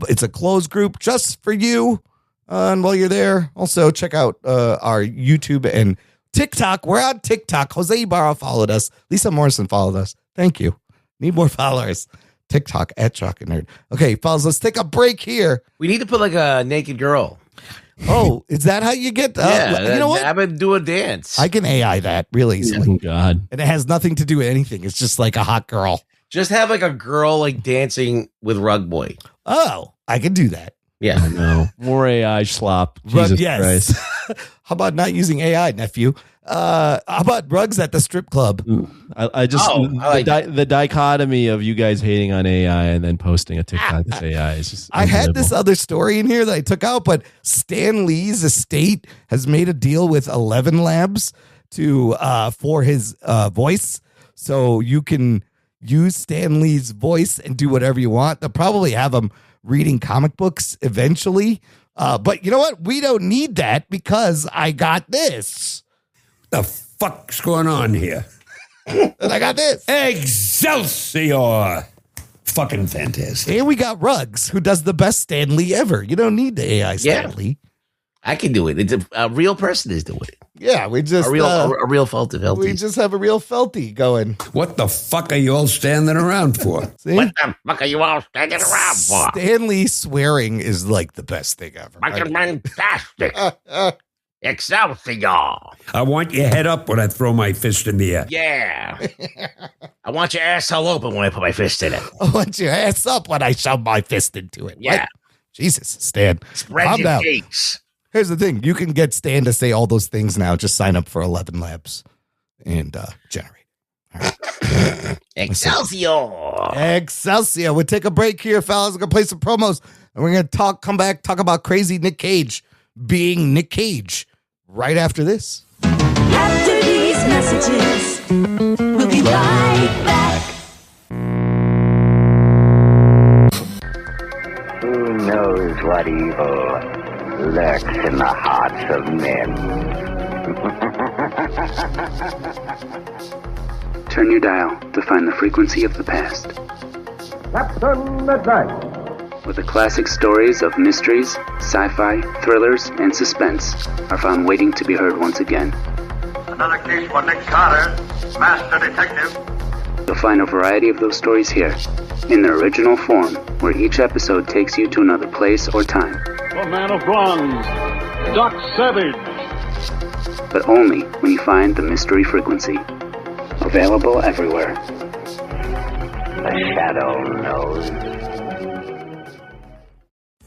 It's a closed group just for you. And while you're there, also check out our YouTube and TikTok. We're on TikTok. Jose Ibarra followed us. Lisa Morrison followed us. Thank you. Need more followers. TikTok at Jock and Nerd. Okay, fellas, let's take a break here.
We need to put like a naked girl.
Oh, is that how you get?
Yeah,
you know what?
I'm gonna do a dance.
I can AI that really easily,
Oh God.
and it has nothing to do with anything. It's just like a hot girl.
Just have like a girl like dancing with Rug Boy.
Oh, I can do that.
Yeah.
No more AI slop. Jesus Christ.
How about not using AI, nephew? How about rugs at the strip club?
I just the dichotomy of you guys hating on AI and then posting a TikTok that's AI is just.
I had this other story in here that I took out, but Stan Lee's estate has made a deal with 11 Labs to for his voice, so you can use Stan Lee's voice and do whatever you want. They'll probably have him reading comic books eventually, but you know what? We don't need that because I got this.
The fuck's going on here?
And I got this.
Excelsior! Fucking fantastic.
And we got Ruggs, who does the best Stan Lee ever. You don't need the AI Stan Lee.
I can do it. It's a real person is doing it.
Yeah, we just
A real felty.
we just have a real felty going.
What the fuck are you all standing around for?
See?
What the fuck are you all standing around for?
Stan Lee swearing is like the best thing ever.
Fucking fantastic. Excelsior.
I want your head up when I throw my fist in the air.
Yeah. I want your asshole open when I put my fist in it.
I want your ass up when I shove my fist into it.
Yeah.
What? Jesus, Stan.
Spread
Calm
your
down.
cheeks.
Here's the thing. You can get Stan to say all those things now. Just sign up for 11 Labs and generate. All right.
Excelsior.
Excelsior. We'll take a break here, fellas. We're going to play some promos. And we're going to come back, talk about crazy Nick Cage being Nick Cage right after this.
After these messages, we'll be right back.
Who knows what evil lurks in the hearts of men?
Turn your dial to find the frequency of the past.
Captain Midnight.
Where the classic stories of mysteries, sci-fi, thrillers, and suspense are found waiting to be heard once again.
Another case for Nick Carter, Master Detective.
You'll find a variety of those stories here, in their original form, where each episode takes you to another place or time.
The Man of Bronze, Doc Savage.
But only when you find the mystery frequency. Available everywhere.
The shadow knows.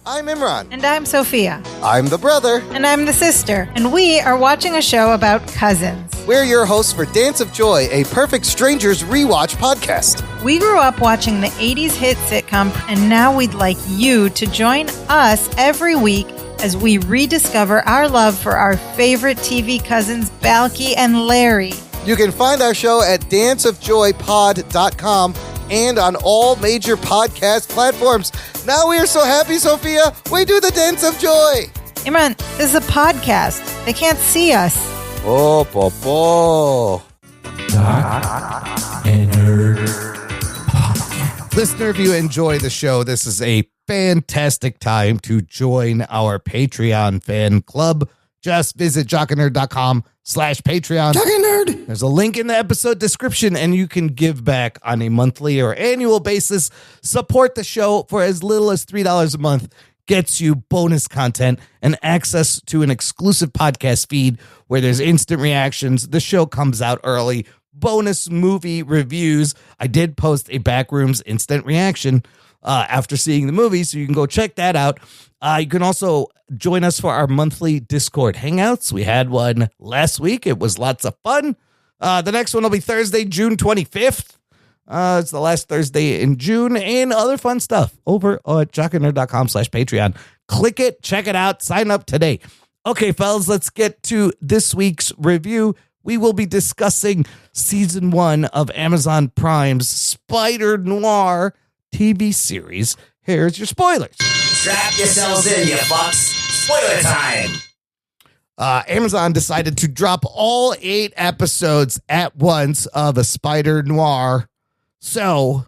I'm Imran.
And I'm Sophia.
I'm the brother.
And I'm the sister. And we are watching a show about cousins.
We're your hosts for Dance of Joy, a Perfect Strangers rewatch podcast.
We grew up watching the 80s hit sitcom, and now we'd like you to join us every week as we rediscover our love for our favorite TV cousins, Balky and Larry.
You can find our show at danceofjoypod.com and on all major podcast platforms. Now we are so happy, Sophia. We do the Dance of Joy.
Imran, this is a podcast. They can't see us.
Oh, po.
Jock and Nerd Podcast. Listener, if you enjoy the show, this is a fantastic time to join our Patreon fan club. Just visit jockandnerd.com/Patreon.
Jock and Nerd.
There's a link in the episode description, and you can give back on a monthly or annual basis. Support the show for as little as $3 a month. Gets you bonus content and access to an exclusive podcast feed where there's instant reactions. The show comes out early. Bonus movie reviews. I did post a Backrooms instant reaction after seeing the movie, so you can go check that out. You can also join us for our monthly Discord hangouts. We had one last week. It was lots of fun. The next one will be Thursday, June 25th. It's the last Thursday in June, and other fun stuff over at jockandnerd.com/Patreon. Click it, check it out, sign up today. Okay, fellas, let's get to this week's review. We will be discussing season 1 of Amazon Prime's Spider-Noir TV series. Here's your spoilers.
Strap yourselves in, you fucks. Spoiler time.
Amazon decided to drop all 8 episodes at once of a Spider-Noir. So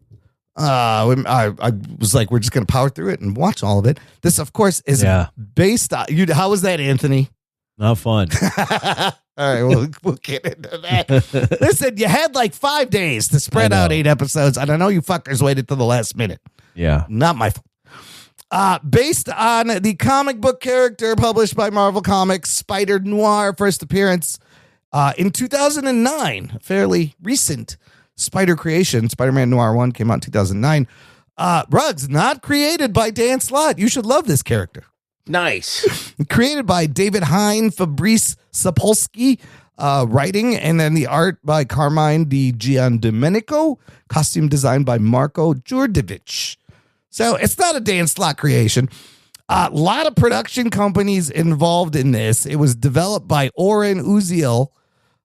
I was like, we're just going to power through it and watch all of it. This, of course, is based on... How was that, Anthony?
Not fun.
All right, we'll get into that. Listen, you had like 5 days to spread out 8 episodes, and I know you fuckers waited till the last minute.
Yeah.
Not my fault. Based on the comic book character published by Marvel Comics, Spider-Noir, first appearance in 2009, fairly recent Spider creation. Spider-Man Noir 1 came out in 2009. Ruggs, not created by Dan Slott. You should love this character.
Nice.
Created by David Hine, Fabrice Sapolsky, writing, and then the art by Carmine Di Giandomenico, costume design by Marco Djurdjevic. So it's not a Dan Slott creation. A lot of production companies involved in this. It was developed by Oren Uziel,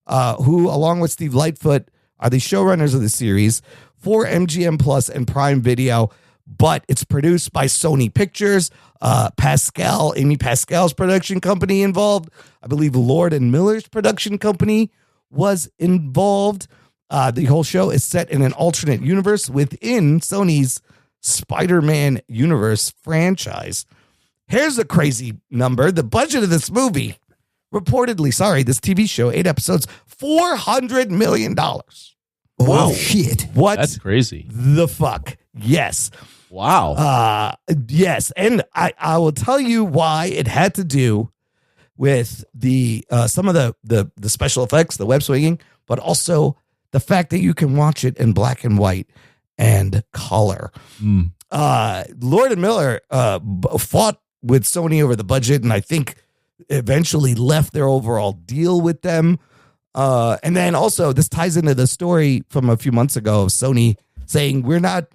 who, along with Steve Lightfoot, are the showrunners of the series for MGM Plus and Prime Video. But it's produced by Sony Pictures. Amy Pascal's production company involved. I believe Lord and Miller's production company was involved. The whole show is set in an alternate universe within Sony's Spider-Man universe franchise. Here's a crazy number. The budget of this movie, this TV show, 8 episodes, $400 million.
Oh, shit.
What?
That's crazy.
The fuck? Yes.
Wow.
Yes. And I will tell you why it had to do with the some of the special effects, the web swinging, but also the fact that you can watch it in black and white and color. Lord and Miller fought with Sony over the budget, and I think eventually left their overall deal with them. And then also this ties into the story from a few months ago of Sony saying we're not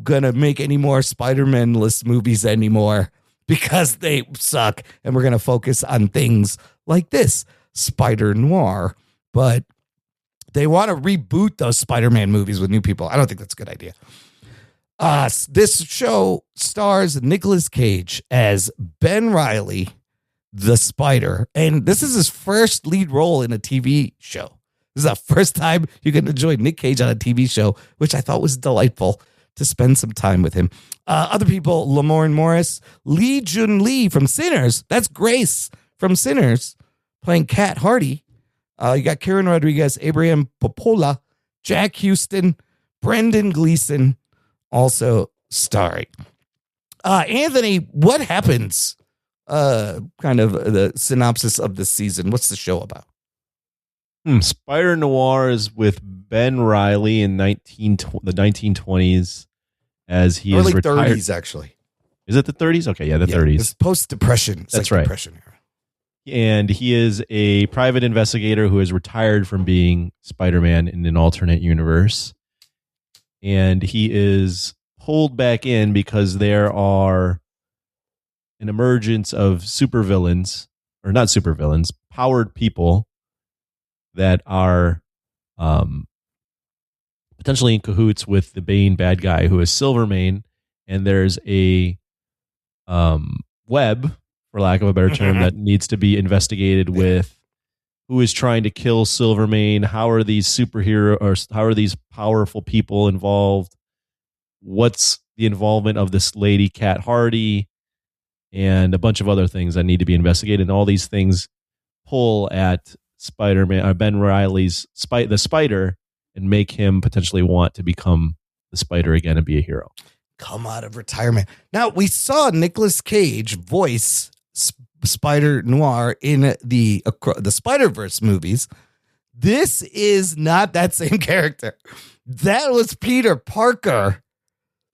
going to make any more Spider-Man-less movies anymore because they suck, and we're going to focus on things like this, Spider-Noir. But they want to reboot those Spider-Man movies with new people. I don't think that's a good idea. This show stars Nicolas Cage as Ben Reilly, the Spider, and this is his first lead role in a TV show. This is the first time you can enjoy Nick Cage on a TV show, which I thought was delightful to spend some time with him. Other people, Lamorne Morris, Lee Jun Lee from Sinners. That's Grace from Sinners playing Kat Hardy. You got Karen Rodriguez, Abraham Popola, Jack Houston, Brendan Gleeson also starring. Anthony, what happens? Kind of the synopsis of the season. What's the show about?
Spider-Noir is with Ben Reilly in the 1920s as he
early
is retired.
30s, actually.
Is it the 30s? Okay, yeah, the 30s.
It's post-Depression.
That's right.
Depression era.
And he is a private investigator who is retired from being Spider-Man in an alternate universe. And he is pulled back in because there are an emergence of supervillains, or not supervillains, powered people that are potentially in cahoots with the Bane bad guy who is Silvermane. And there's a web, for lack of a better term, that needs to be investigated with who is trying to kill Silvermane, how are these how are these powerful people involved, what's the involvement of this lady Cat Hardy, and a bunch of other things that need to be investigated. And all these things pull at Spider-Man, or Ben Reilly's the Spider, and make him potentially want to become the Spider again and be a hero.
Come out of retirement. Now, we saw Nicolas Cage voice Spider-Noir in the Spider-Verse movies. This is not that same character. That was Peter Parker,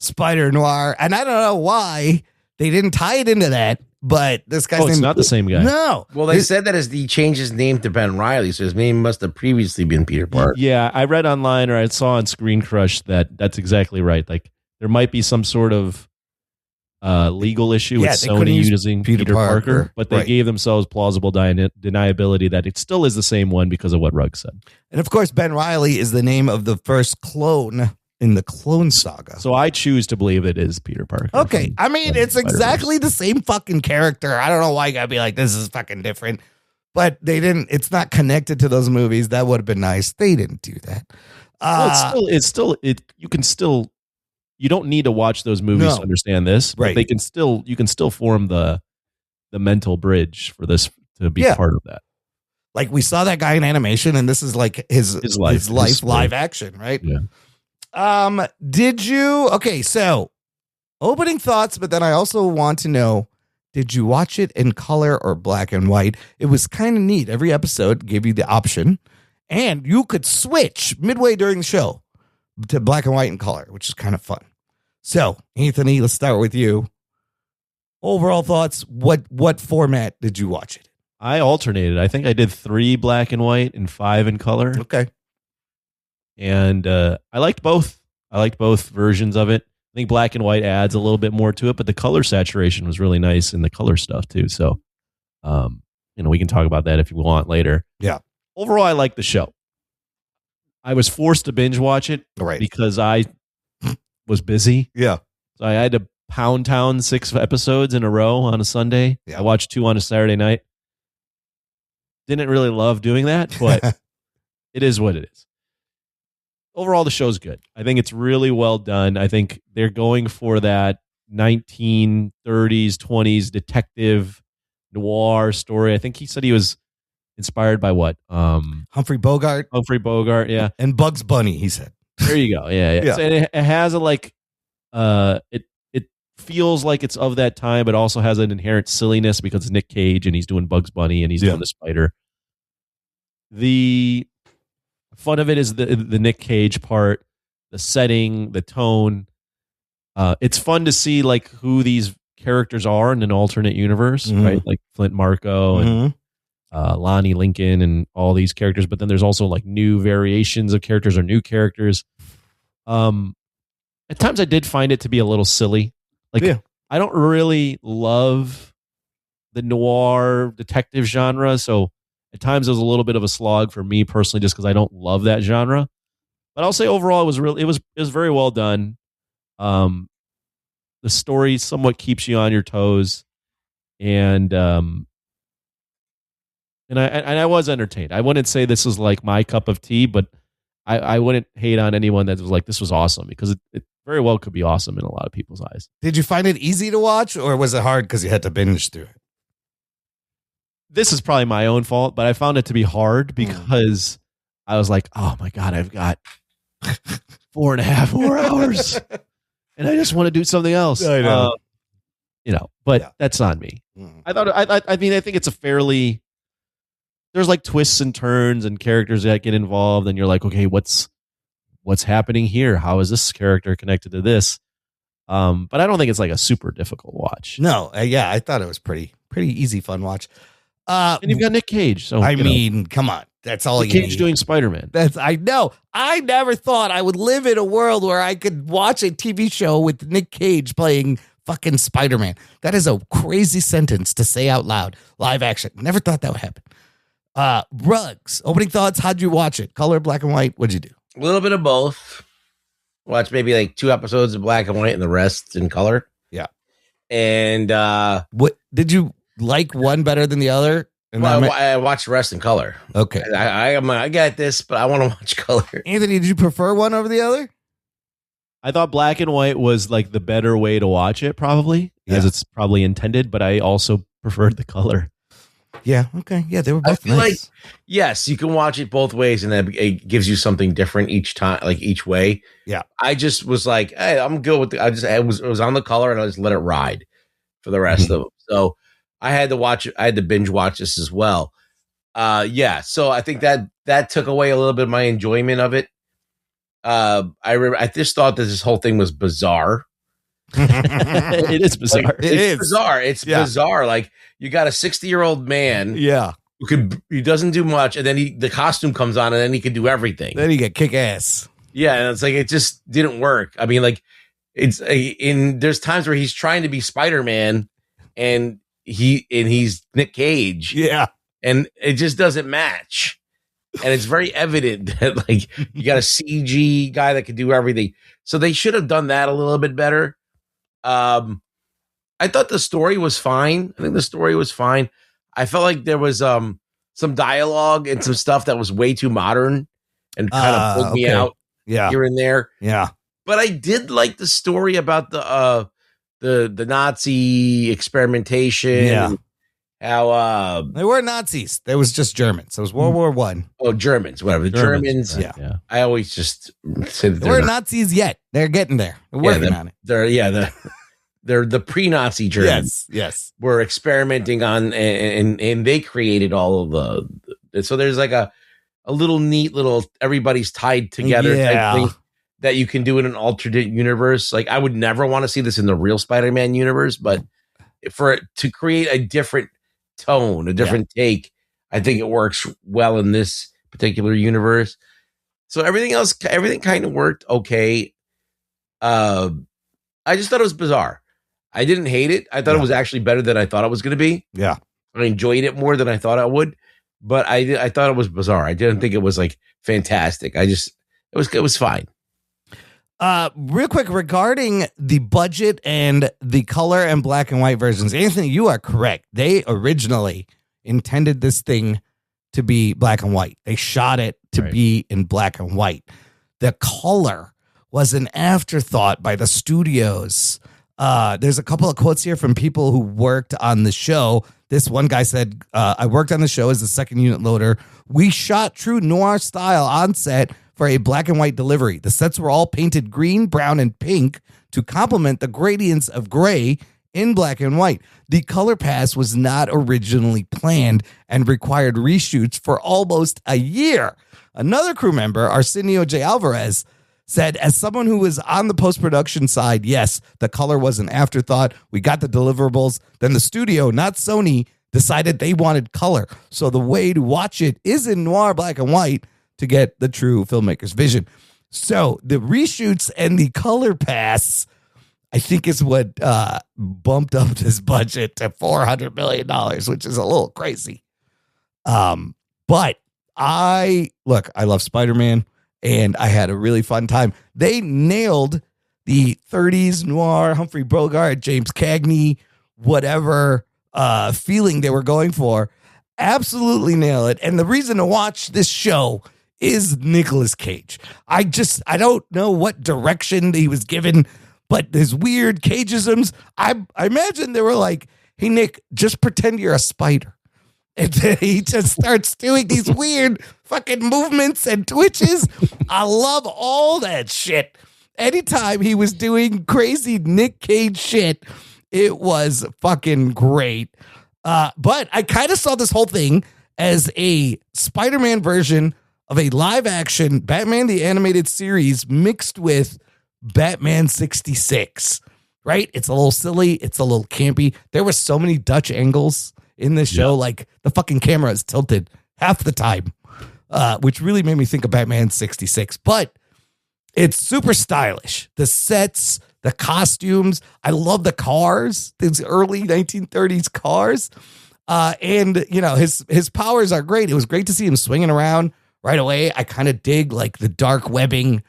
Spider-Noir. And I don't know why they didn't tie it into that, but this guy's name...
it's not the same guy.
No.
Well, they said that as he changed his name to Ben Reilly, so his name must have previously been Peter Parker.
Yeah, I read online, or I saw on Screen Crush that that's exactly right. Like, there might be some sort of legal issue with Sony using Peter Parker, but they gave themselves plausible deniability that it still is the same one because of what Rugg said.
And of course, Ben Reilly is the name of the first clone in the Clone Saga.
So I choose to believe it is Peter Parker.
Okay. I mean, it's exactly the same fucking character. I don't know why you gotta be like, this is fucking different. But they didn't, it's not connected to those movies. That would have been nice. They didn't do that.
You don't need to watch those movies to understand this, but you can still form the mental bridge for this to be part of that.
Like, we saw that guy in animation, and this is like his life live action, right?
Yeah.
So opening thoughts, but then I also want to know, did you watch it in color or black and white? It was kind of neat. Every episode gave you the option, and you could switch midway during the show to black and white and color, which is kind of fun. So, Anthony, let's start with you. Overall thoughts, what format did you watch it?
I alternated. I think I did 3 black and white and 5 in color.
Okay.
And I liked both. I liked both versions of it. I think black and white adds a little bit more to it, but the color saturation was really nice in the color stuff too. So, we can talk about that if you want later.
Yeah.
Overall, I like the show. I was forced to binge watch it because I was busy.
Yeah.
So I had to pound town 6 episodes in a row on a Sunday. Yeah. I watched 2 on a Saturday night. Didn't really love doing that, but it is what it is. Overall, the show's good. I think it's really well done. I think they're going for that 1930s, 20s detective noir story. I think he said he was inspired by what?
Humphrey Bogart.
Humphrey Bogart, yeah.
And Bugs Bunny, he said.
There you go. Yeah. So it has it feels like it's of that time, but also has an inherent silliness because it's Nick Cage and he's doing Bugs Bunny and he's doing the Spider. The fun of it is the Nick Cage part, the setting, the tone. It's fun to see like who these characters are in an alternate universe, right? Like Flint Marko and Lonnie Lincoln and all these characters, but then there's also like new variations of characters or new characters. At times I did find it to be a little silly. Like, I don't really love the noir detective genre, so at times it was a little bit of a slog for me personally, just because I don't love that genre. But I'll say overall, it was very well done. The story somewhat keeps you on your toes, and I was entertained. I wouldn't say this was like my cup of tea, but I wouldn't hate on anyone that was like, this was awesome, because it very well could be awesome in a lot of people's eyes.
Did you find it easy to watch, or was it hard because you had to binge through it?
This is probably my own fault, but I found it to be hard because I was like, oh my God, I've got 4.5 more hours, and I just want to do something else.
I know.
But that's on me. I thought. I mean, I think it's a fairly. There's like twists and turns and characters that get involved, and you're like, okay, what's happening here? How is this character connected to this? But I don't think it's like a super difficult watch.
No, I thought it was pretty easy, fun watch.
And you've got Nick Cage. So
I mean, come on, that's all
Nick
you
Cage
need.
doing Spider-Man.
I know. I never thought I would live in a world where I could watch a TV show with Nick Cage playing fucking Spider-Man. That is a crazy sentence to say out loud. Live action. Never thought that would happen. Rugs. Opening thoughts. How'd you watch it? Color, black and white. What'd you do?
A little bit of both. Watch maybe like 2 episodes of black and white and the rest in color.
Yeah.
And
what did you like one better than the other? And
I watched the rest in color.
Okay.
I got this, but I want to watch color.
Anthony, did you prefer one over the other?
I thought black and white was like the better way to watch it, probably, as it's probably intended, but I also preferred the color.
Yeah. Okay. Yeah, they were both
I feel
nice.
like, yes, you can watch it both ways, and then it gives you something different each time, like each way.
Yeah.
I just was like, hey, I'm good with it was on the color, and I just let it ride for the rest of them. So I had to watch it. I had to binge watch this as well. Yeah. So I think that took away a little bit of my enjoyment of it. I just thought that this whole thing was bizarre.
It is bizarre.
Like, it's bizarre. It's bizarre. Like, you got a 60-year-old man.
Yeah.
He doesn't do much, and then the costume comes on, and then he can do everything.
Then he get kick ass.
Yeah, and it's like it just didn't work. I mean, like there's times where he's trying to be Spider-Man, and he's Nick Cage.
Yeah,
and it just doesn't match. And it's very evident that like you got a CG guy that can do everything. So they should have done that a little bit better. I thought the story was fine. I think the story was fine. I felt like there was some dialogue and some stuff that was way too modern and kind of pulled me out here and there.
Yeah.
But I did like the story about the Nazi experimentation.
Yeah.
How
they were Nazis. They was just Germans. It was World War I.
Oh, Germans, whatever. The Germans.
Right, yeah.
I always just say that
they were Nazis yet. They're getting there. They're working on it.
They're the pre-Nazi Germans.
Yes.
Were experimenting on and they created all of the so there's like a little neat little everybody's tied together type thing that you can do in an alternate universe. Like, I would never want to see this in the real Spider-Man universe, but for it to create a different tone, a different take, I think it works well in this particular universe. So everything kind of worked okay. I just thought it was bizarre. I didn't hate it. I thought it was actually better than I thought it was going to be.
Yeah.
I enjoyed it more than I thought I would, but I thought it was bizarre. I didn't think it was like fantastic. It was fine.
Real quick, regarding the budget and the color and black and white versions, Anthony, you are correct. They originally intended this thing to be black and white. They shot it to be in black and white. The color was an afterthought by the studios. There's a couple of quotes here from people who worked on the show. This one guy said, I worked on the show as a second unit loader. We shot true noir style on set for a black and white delivery. The sets were all painted green, brown, and pink to complement the gradients of gray in black and white. The color pass was not originally planned and required reshoots for almost a year. Another crew member, Arsenio J. Alvarez, said, as someone who was on the post-production side, yes, the color was an afterthought. We got the deliverables. Then the studio, not Sony, decided they wanted color. So the way to watch it is in noir, black and white, to get the true filmmaker's vision. So the reshoots and the color pass, I think, is what bumped up this budget to $400 million, which is a little crazy. But I love Spider-Man, and I had a really fun time. They nailed the 30s noir, Humphrey Bogart, James Cagney, whatever feeling they were going for. Absolutely nail it. And the reason to watch this show is Nicolas Cage. I don't know what direction he was given, but his weird Cageisms, I imagine they were like, hey, Nick, just pretend you're a spider. And then he just starts doing these weird fucking movements and twitches. I love all that shit. Anytime he was doing crazy Nick Cage shit, it was fucking great. But I kind of saw this whole thing as a Spider-Man version of a live-action Batman the Animated Series mixed with Batman 66, right? It's a little silly. It's a little campy. There were so many Dutch angles in this show. Like the fucking camera is tilted half the time, which really made me think of Batman 66. But it's super stylish. The sets, the costumes. I love the cars, these early 1930s cars. And, you know, his powers are great. It was great to see him swinging around right away. I kind of dig like the dark webbing.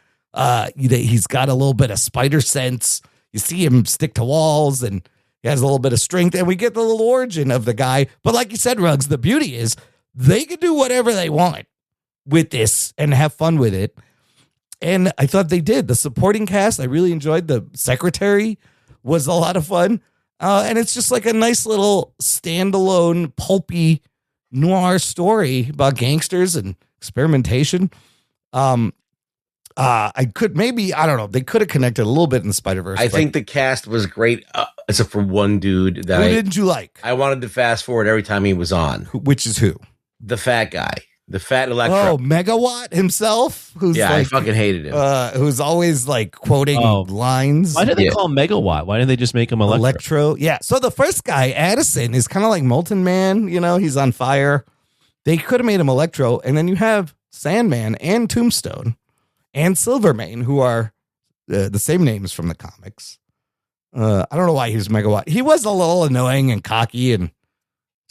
He's got a little bit of spider sense. You see him stick to walls and he has a little bit of strength. And we get the little origin of the guy. But like you said, Ruggs, the beauty is they can do whatever they want with this and have fun with it. And I thought they did. The supporting cast, I really enjoyed. The secretary was a lot of fun. And it's just like a nice little standalone, pulpy noir story about gangsters and experimentation. I don't know. They could have connected a little bit in the Spider-Verse.
I think the cast was great, except for one dude that
who didn't you like?
I wanted to fast forward every time he was on.
Which is who?
The fat guy. The fat Electro.
Oh, Megawatt himself?
I fucking hated him.
Who's always like quoting lines.
Why did they call him Megawatt? Why didn't they just make him Electro?
Yeah. So the first guy, Addison, is kind of like Molten Man. You know, he's on fire. They could have made him Electro. And then you have Sandman and Tombstone and Silvermane, who are the same names from the comics. I don't know why he was Megawatt. He was a little annoying and cocky, and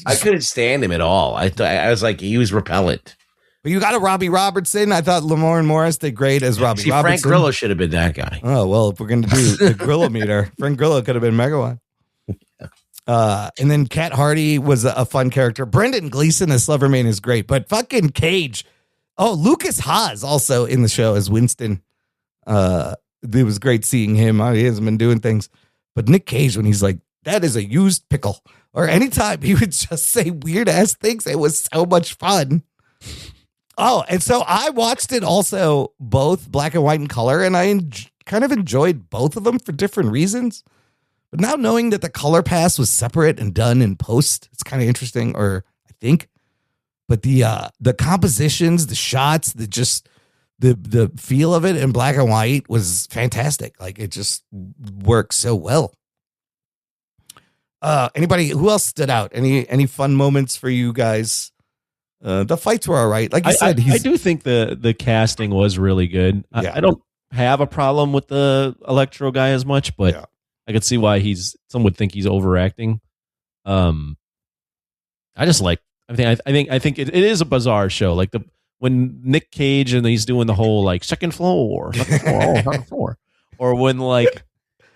I couldn't stand him at all. I was like, he was repellent.
But you got a Robbie Robertson. I thought Lamorne Morris did great as Robbie Robertson.
Frank Grillo should have been that guy.
Oh, well, if we're going to do the Grillo meter, Frank Grillo could have been Megawatt. And then Cat Hardy was a fun character. Brendan Gleeson as Silvermane is great, but fucking Cage. Oh, Lucas Haas also in the show as Winston. It was great seeing him. He hasn't been doing things. But Nick Cage, when he's like, that is a used pickle. Or anytime he would just say weird ass things. It was so much fun. Oh, and so I watched it also both black and white and color, and I kind of enjoyed both of them for different reasons. But now knowing that the color pass was separate and done in post, it's kind of interesting, or I think. But the compositions, the shots, the feel of it in black and white was fantastic. Like it just works so well. Anybody who else stood out? Any fun moments for you guys? The fights were all right. Like you said,
I do think the casting was really good.
Yeah.
I don't have a problem with the Electro guy as much, but I could see why some would think he's overacting. I just like. I think it is a bizarre show. Like when Nick Cage and he's doing the whole like second floor, or when like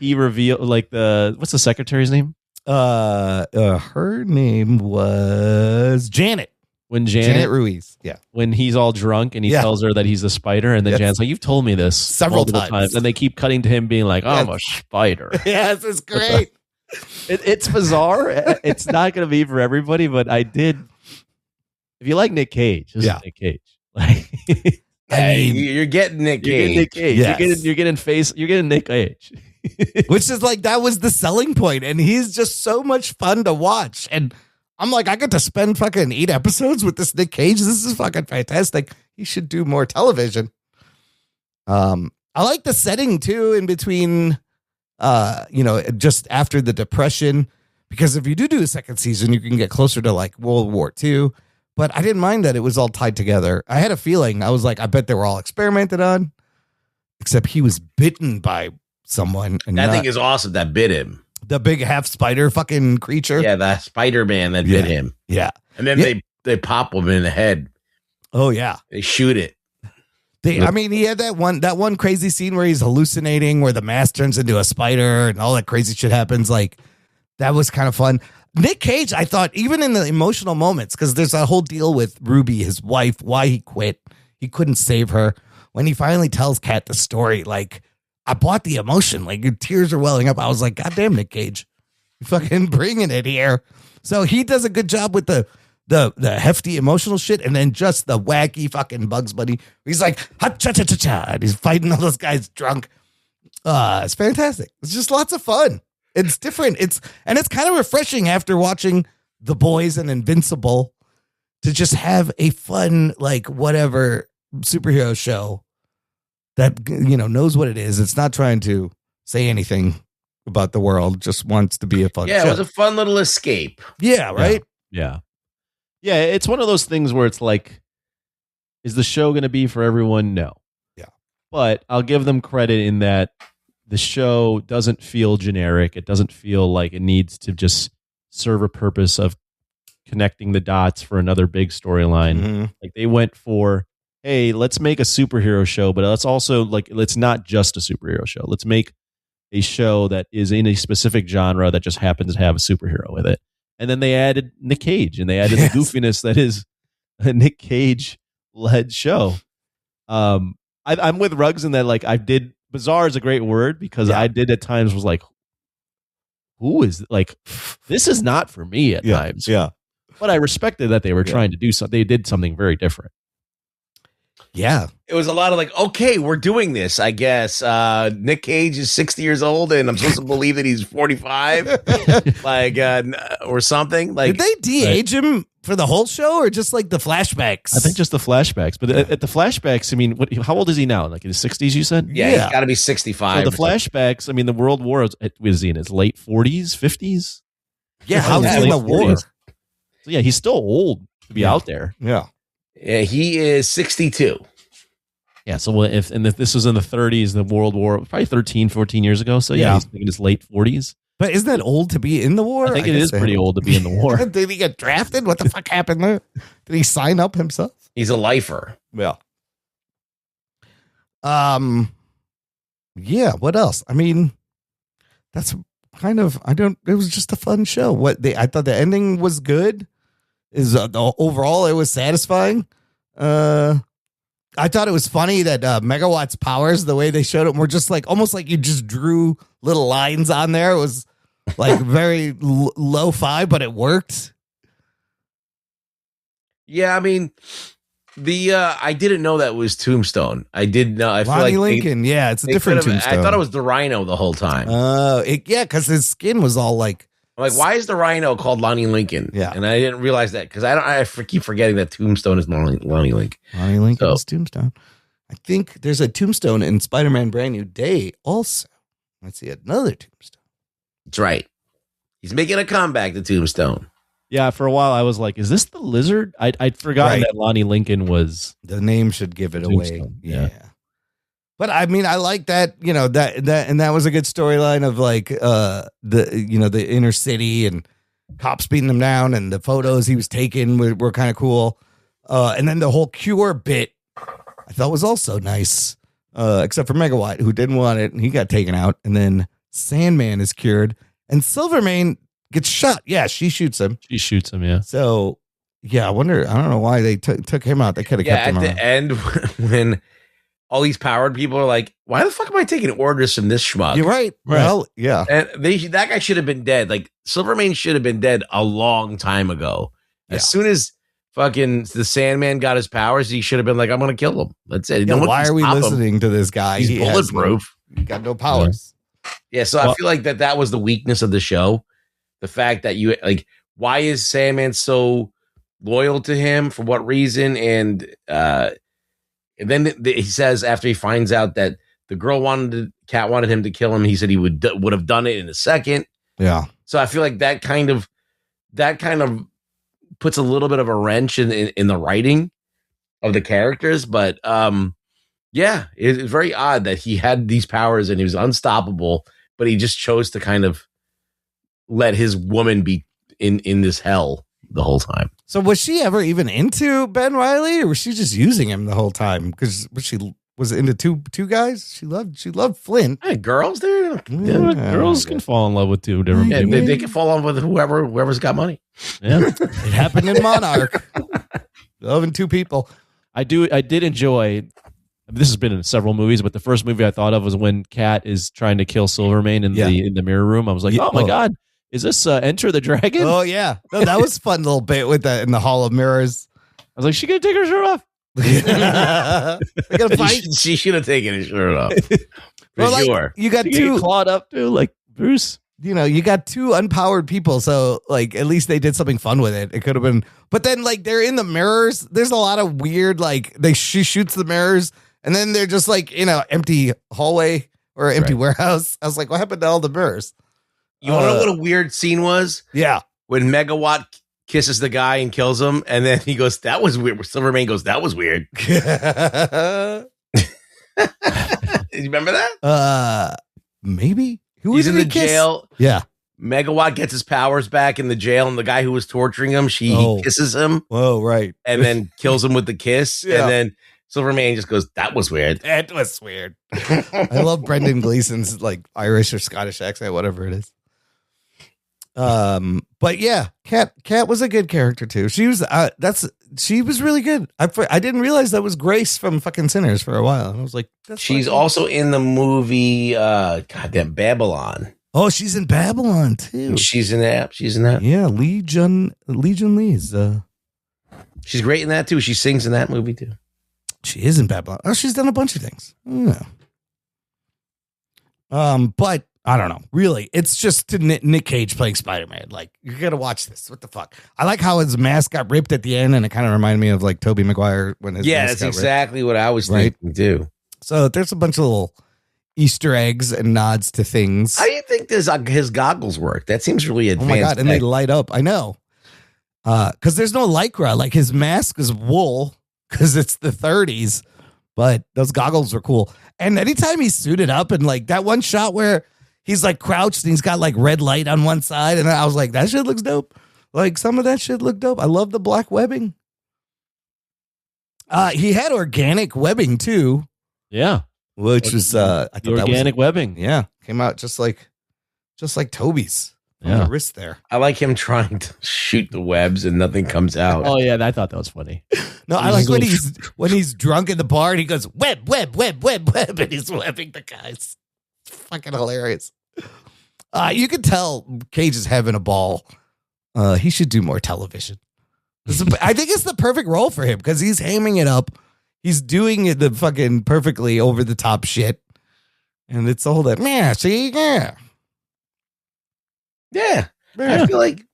he revealed like what's the secretary's name?
Her name was Janet.
When
Janet Ruiz. Yeah.
When he's all drunk and he tells her that he's a spider, and then Janet's like, "You've told me this
several times,"
and they keep cutting to him being like, "I'm a spider."
Yes, it's great.
It's bizarre. It's not going to be for everybody, but I did. If you like Nick Cage, this is Nick Cage. Like,
you're getting Nick Cage.
Nick Cage.
Yes.
You're getting Nick Cage.
Which is like, that was the selling point, and he's just so much fun to watch. And I'm like, I get to spend fucking 8 episodes with this Nick Cage. This is fucking fantastic. He should do more television. I like the setting too, in between, just after the Depression, because if you do a second season, you can get closer to like World War II. But I didn't mind that it was all tied together. I had a feeling, I was like, I bet they were all experimented on, except he was bitten by someone. And
that thing is awesome. That bit him.
The big half spider fucking creature.
Yeah, the Spider-Man that bit him.
Yeah.
And then they pop him in the head.
Oh, yeah.
They shoot it.
He had that one crazy scene where he's hallucinating, where the mask turns into a spider and all that crazy shit happens. Like, that was kind of fun. Nick Cage, I thought, even in the emotional moments, because there's a whole deal with Ruby, his wife, why he quit. He couldn't save her. When he finally tells Kat the story, like, I bought the emotion. Like, your tears are welling up. I was like, God damn, Nick Cage. You fucking bringing it here. So he does a good job with the the hefty emotional shit, and then just the wacky fucking Bugs Bunny. He's like, ha cha cha cha cha, and he's fighting all those guys drunk. It's fantastic. It's just lots of fun. It's different. It's kind of refreshing after watching The Boys and Invincible to just have a fun, like, whatever superhero show that, you know, knows what it is. It's not trying to say anything about the world, just wants to be a fun show.
It was a fun little escape.
Yeah, right?
Yeah. Yeah, it's one of those things where it's like, is the show going to be for everyone? No.
Yeah.
But I'll give them credit in that the show doesn't feel generic. It doesn't feel like it needs to just serve a purpose of connecting the dots for another big storyline.
Mm-hmm.
Like they went for, hey, let's make a superhero show, but let's also let's not just a superhero show. Let's make a show that is in a specific genre that just happens to have a superhero with it. And then they added Nick Cage, and they added the goofiness that is a Nick Cage led show. I'm with Ruggs in that, like, bizarre is a great word, because I did at times was like, who is, like, this is not for me at times.
Yeah.
But I respected that they were trying to do something. They did something very different.
Yeah.
It was a lot of like, okay, we're doing this, I guess. Nick Cage is 60 years old, and I'm supposed to believe that he's 45, like, or something. Like,
did they de-age him for the whole show, or just like the flashbacks?
I think just the flashbacks. But at the flashbacks, I mean, how old is he now? Like in his 60s, you said?
Yeah, he's got to be 65.
So the flashbacks, I mean, the World War, was he in his late 40s, 50s?
Yeah, how's he in the war?
So yeah, he's still old to be out there.
Yeah.
Yeah, he is 62.
Yeah, so if this was in the 30s, the World War, probably 13, 14 years ago. So yeah, he's in his late 40s.
But isn't that old to be in the war?
I think it is pretty old to be in the war.
Did he get drafted? What the fuck happened there? Did he sign up himself?
He's a lifer.
Yeah. Yeah, what else? I mean, that's kind of, it was just a fun show. I thought the ending was good. Overall, it was satisfying. I thought it was funny that Megawatt's powers, the way they showed it, were just like almost like you just drew little lines on there. It was like very lo-fi, but it worked.
Yeah, I mean, I didn't know that was Tombstone. I did know. I feel
Lonnie
like
Lincoln. It's a different Tombstone.
I thought it was the Rhino the whole time.
Because his skin was all like.
I'm like, why is the Rhino called Lonnie Lincoln?
Yeah,
and I didn't realize that because I keep forgetting that Tombstone is Lonnie Lincoln.
Lonnie Lincoln is Tombstone. I think there's a Tombstone in Spider-Man Brand New Day also. Let's see, another Tombstone.
That's right. He's making a comeback to Tombstone.
Yeah, for a while I was like, is this the Lizard? I'd forgotten that Lonnie Lincoln was.
The name should give it away.
Tombstone.
Yeah. But I mean, I like that, that was a good storyline of like the inner city and cops beating him down, and the photos he was taking were kind of cool. And then the whole cure bit I thought was also nice, except for Megawatt, who didn't want it, and he got taken out. And then Sandman is cured, and Silvermane gets shot. Yeah, she shoots him.
Yeah.
So yeah, I don't know why they took him out. They could have kept him
at
around.
the end when all these powered people are like, why the fuck am I taking orders from this schmuck?
You're right. Well, yeah.
And that guy should have been dead. Like, Silvermane should have been dead a long time ago. As soon as fucking the Sandman got his powers, he should have been like, I'm going to kill him. That's it.
Yeah, why are we listening to this guy?
He's bulletproof.
He got no powers.
Yeah, so I feel like that was the weakness of the show. The fact that why is Sandman so loyal to him? For what reason? And then he says, after he finds out that the cat wanted him to kill him, he said he would have done it in a second.
Yeah. So
I feel like that kind of puts a little bit of a wrench in the writing of the characters. But it's very odd that he had these powers and he was unstoppable, but he just chose to kind of let his woman be in this hell the whole time.
So was she ever even into Ben Reilly, or was she just using him the whole time? Because she was into two guys. She loved Flint.
Hey, girls,
girls can fall in love with two different people.
They can fall in love with whoever's got money.
Yeah,
it happened in Monarch. Loving two people.
I did enjoy. This has been in several movies, but the first movie I thought of was when Kat is trying to kill Silvermane in the mirror room. I was like, oh my god. is this Enter the Dragon?
Oh yeah, no, that was a fun little bit with that in the Hall of Mirrors.
I was like, she gonna take her shirt off?
They're gonna fight.
She should have taken his shirt off. For
Well,
sure.
You got
She
two
get clawed up too, like Bruce.
You know, you got two unpowered people, so like at least they did something fun with it. It could have been, but then like they're in the mirrors. There's a lot of weird like she shoots the mirrors, and then they're just like in a empty hallway or empty warehouse. I was like, what happened to all the mirrors?
You want to know what a weird scene was?
Yeah,
when Megawatt kisses the guy and kills him, and then he goes, "That was weird." Silvermane goes, "That was weird." You remember that?
Maybe. Who
He's
was
in the jail.
Yeah.
Megawatt gets his powers back in the jail, and the guy who was torturing him, she kisses him.
Oh, right.
And then kills him with the kiss.
Yeah.
And then Silvermane just goes, "That was weird."
That was weird. I love Brendan Gleeson's like Irish or Scottish accent, whatever it is. But yeah, Cat was a good character too. She was she was really good. I didn't realize that was Grace from fucking Sinners for a while. And I was like,
she's also in the movie goddamn Babylon.
Oh, she's in Babylon too.
She's in that.
Yeah, Legion Lee's.
She's great in that too. She sings in that movie too.
She is in Babylon. Oh, she's done a bunch of things. Yeah. But I don't know. Really, it's just Nick Cage playing Spider-Man. Like, you gotta watch this. What the fuck? I like how his mask got ripped at the end, and it kind of reminded me of like Tobey Maguire when his mask
that's
got
exactly
ripped.
what I was thinking too.
So there's a bunch of little Easter eggs and nods to things.
How do you think his goggles work? That seems really advanced.
Oh my god! And they light up. I know. Because there's no lycra. Like his mask is wool because it's the 30s, but those goggles were cool. And anytime he's suited up, and like that one shot where he's like crouched and he's got like red light on one side, and I was like, that shit looks dope. Like some of that shit looked dope. I love the black webbing. He had organic webbing too.
Yeah.
Which was I thought
the organic webbing.
Yeah. Came out just like Toby's on the wrist there.
I like him trying to shoot the webs and nothing comes out.
Oh yeah, I thought that was funny.
No, I like when he's drunk in the bar and he goes web, and he's webbing the guys. It's fucking hilarious. You can tell Cage is having a ball. He should do more television. I think it's the perfect role for him because he's hamming it up. He's doing it the fucking perfectly over the top shit. And it's all that, man, see? Yeah.
Yeah. I feel like,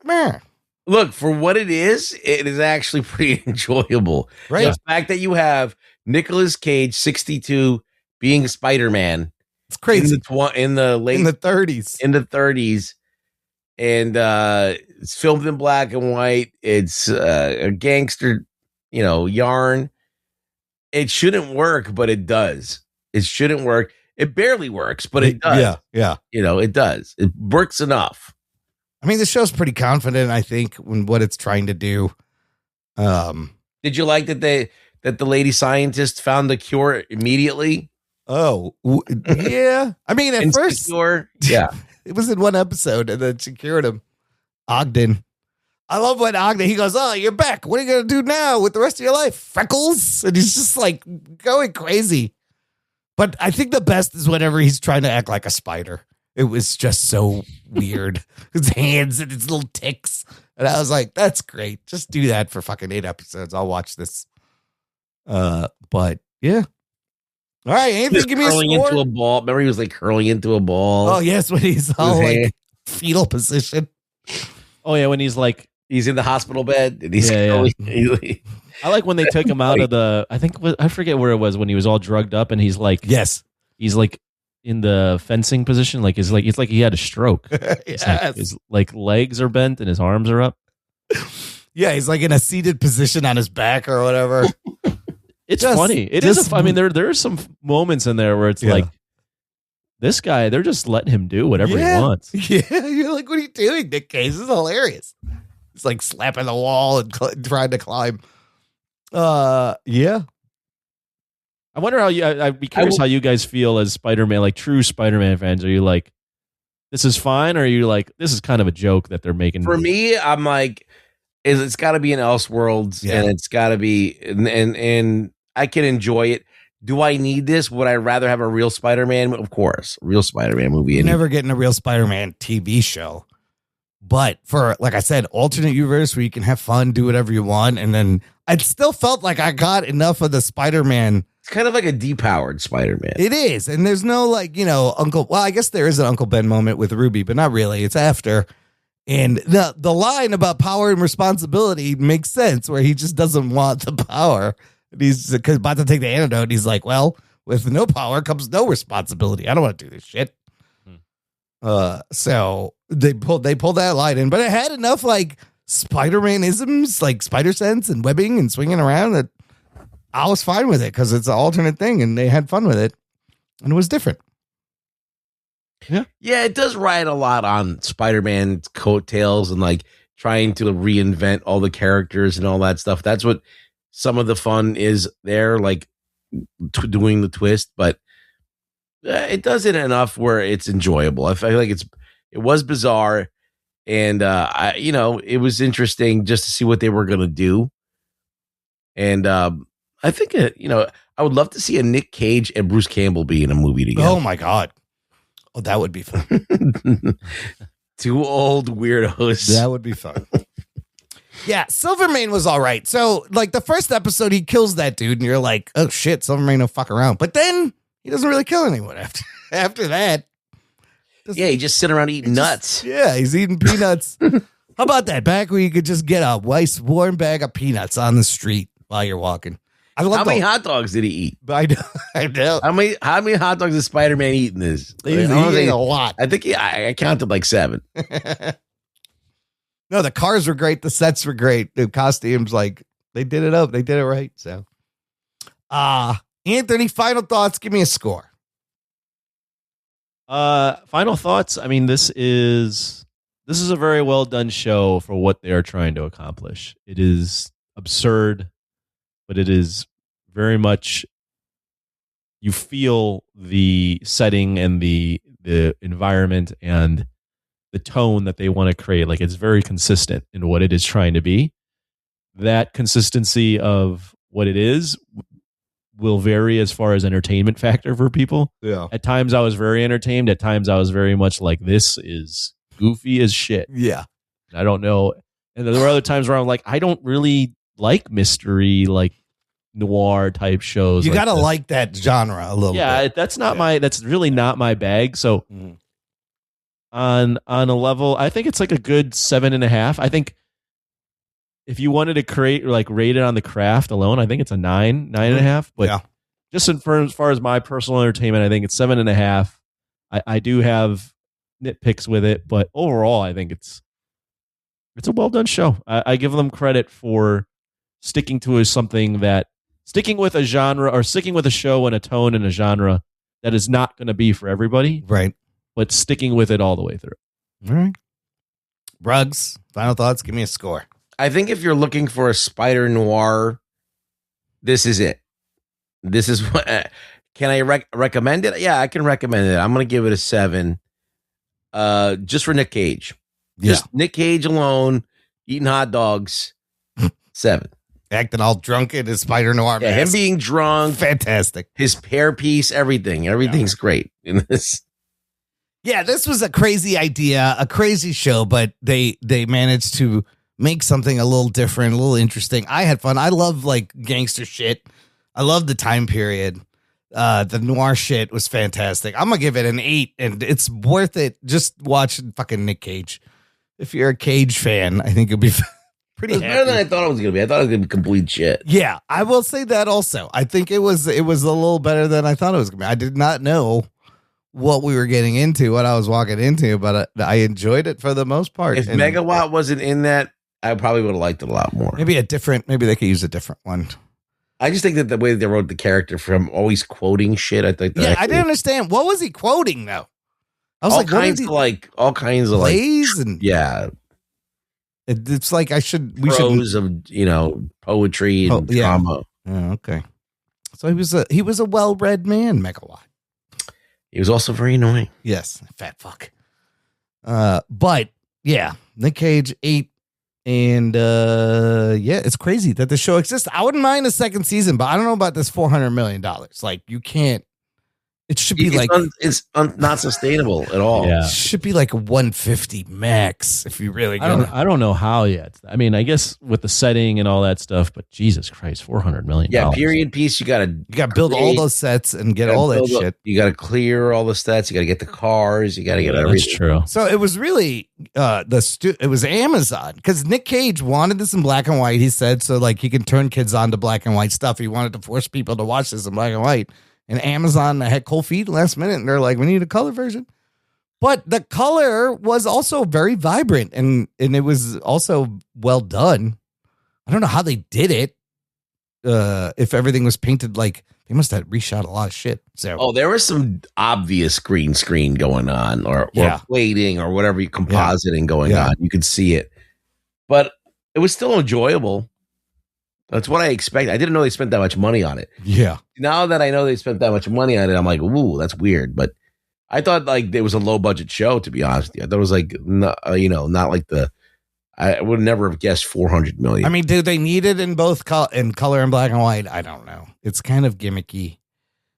look, for what it is actually pretty enjoyable.
Right.
The fact that you have Nicolas Cage, 62, being Spider-Man.
It's crazy.
In the 30s. In the 30s. And it's filmed in black and white. It's a gangster, yarn. It shouldn't work, but it does. It shouldn't work. It barely works, but it does.
Yeah.
It does. It works enough.
I mean, the show's pretty confident, I think, in what it's trying to do.
Did you like that the lady scientist found the cure immediately?
Oh, yeah. I mean, at first,
cure? Yeah.
It was in one episode, and then she cured him. Ogden. I love when Ogden, he goes, "Oh, you're back. What are you going to do now with the rest of your life? Freckles?" And he's just like going crazy. But I think the best is whenever he's trying to act like a spider. It was just so weird. His hands and his little ticks. And I was like, that's great. Just do that for fucking 8 episodes. I'll watch this. But yeah. All right, Anthony, give me a
curling
score.
into a ball. Remember, he was like curling into a ball.
Oh, yes, when he's all like fetal position.
Oh, yeah, when he's
in the hospital bed. And he's
I like when they took him out of the, I forget where it was, when he was all drugged up and he's like,
yes,
he's like in the fencing position. Like, it's like he had a stroke.
Yes.
His like legs are bent and his arms are up.
Yeah, he's like in a seated position on his back or whatever.
It's funny. It is. I mean, there are some moments in there where it's like, this guy, they're just letting him do whatever he wants.
Yeah, you're like, what are you doing, Nick Cage? This is hilarious. It's like slapping the wall and trying to climb. Yeah.
I wonder how I'd be curious how you guys feel as Spider-Man, like true Spider-Man fans. Are you like, this is fine? Or are you like, this is kind of a joke that they're making?
For me, I'm like, it's got to be an Elseworlds, and it's got to be, and I can enjoy it. Do I need this? Would I rather have a real Spider-Man? Of course, real Spider-Man movie.
You're never getting a real Spider-Man TV show. But for, like I said, alternate universe where you can have fun, do whatever you want. And then I still felt like I got enough of the Spider-Man.
It's kind of like a depowered Spider-Man.
It is. And there's no like, I guess there is an Uncle Ben moment with Ruby, but not really. It's after. And the line about power and responsibility makes sense where he just doesn't want the power. And he's about to take the antidote. And he's like, well, with no power comes no responsibility. I don't want to do this shit. So they pulled that line in, but it had enough like Spider-Man-isms, like spider sense and webbing and swinging around that I was fine with it because it's an alternate thing and they had fun with it and it was different.
Yeah, it does ride a lot on Spider-Man's coattails and like trying to reinvent all the characters and all that stuff. That's what some of the fun is there, like doing the twist, but it does it enough where it's enjoyable. I feel like it was bizarre, and it was interesting just to see what they were going to do. And I think I would love to see a Nick Cage and Bruce Campbell be in a movie together.
Oh my god! Oh, that would be fun.
Two old weirdos.
That would be fun. Yeah, Silvermane was all right. So, like the first episode, he kills that dude, and you're like, "Oh shit, Silvermane will fuck around." But then he doesn't really kill anyone after that.
Yeah, he just sit around eating nuts.
He's eating peanuts. How about that? Back where you could just get a nice warm bag of peanuts on the street while you're walking.
How many hot dogs did he eat?
I know.
How many hot dogs is Spider-Man eating this?
He's eating a lot.
I think I counted like 7.
No, the cars were great. The sets were great. The costumes, like they did it up. They did it right. So, Anthony, final thoughts. Give me a score.
Final thoughts. I mean, this is a very well done show for what they are trying to accomplish. It is absurd, but it is very much, you feel the setting and the environment and the tone that they want to create. Like, it's very consistent in what it is trying to be. That consistency of what it is will vary as far as entertainment factor for people.
Yeah.
At times I was very entertained. At times I was very much like, this is goofy as shit.
Yeah.
I don't know. And there were other times where I'm like, I don't really like mystery, like noir type shows.
You
like
gotta
this.
like that genre a little bit.
Yeah, that's really not my bag. So on a level, I think it's like a good 7.5. I think if you wanted to rate it on the craft alone, I think it's a 9.5. But just as far as my personal entertainment, I think it's 7.5. I do have nitpicks with it, but overall, I think it's a well done show. I give them credit for sticking with a genre, or sticking with a show and a tone and a genre that is not going to be for everybody,
right?
But sticking with it all the way through.
All right, Bruggs, final thoughts. Give me a score.
I think if you're looking for a Spider-Noir, this is it. This is what. Can I recommend it? Yeah, I can recommend it. I'm going to give it a 7. Just for Nick Cage. Just Nick Cage alone, eating hot dogs. 7.
Acting all drunk in his Spider-Noir mask.
Him being drunk.
Fantastic.
His hairpiece, everything. Everything's great in this.
Yeah, this was a crazy idea, a crazy show, but they managed to make something a little different, a little interesting. I had fun. I love like gangster shit. I love the time period. The noir shit was fantastic. I'm gonna give it an 8, and it's worth it. Just watch fucking Nick Cage. If you're a Cage fan, I think you'll be pretty happy.
Better than I thought it was gonna be. I thought it was gonna be complete shit.
Yeah, I will say that also. I think it was a little better than I thought it was gonna be. I did not know what we were getting into, what I was walking into, but I enjoyed it for the most part.
If Megawatt wasn't in that, I probably would have liked it a lot more.
Maybe they could use a different one.
I just think that the way they wrote the character from always quoting shit, I think that
I didn't understand. What was he quoting though? I was
all
like,
all kinds of
plays and it's like we should
of poetry and drama.
Oh, okay. So he was a well-read man, Megawatt.
He was also very annoying.
Yes, fat fuck. But yeah, Nick Cage 8. And it's crazy that the show exists. I wouldn't mind a second season, but I don't know about this $400 million. Like, you can't It should be
not sustainable at all.
Yeah.
It should be like 150 max if you really go.
I don't know how yet. I mean, I guess with the setting and all that stuff, but Jesus Christ, $400 million.
Yeah, period piece. You got to
build all those sets and get all that shit.
You got to clear all the sets. You got to get the cars. You got to get everything.
That's true.
So it was really it was Amazon, because Nick Cage wanted this in black and white. He said so like he can turn kids on to black and white stuff. He wanted to force people to watch this in black and white. And Amazon had cold feet last minute, and they're like, we need a color version. But the color was also very vibrant, and it was also well done. I don't know how they did it. If everything was painted, like they must have reshot a lot of shit. So
there was some obvious green screen going on, or plating, or whatever you compositing going on. You could see it, but it was still enjoyable. That's what I expect. I didn't know they spent that much money on it.
Yeah.
Now that I know they spent that much money on it, I'm like, ooh, that's weird. But I thought like it was a low budget show, to be honest with you. I thought it was like, not like I would never have guessed 400 million.
I mean, do they need it in both in color and black and white? I don't know. It's kind of gimmicky,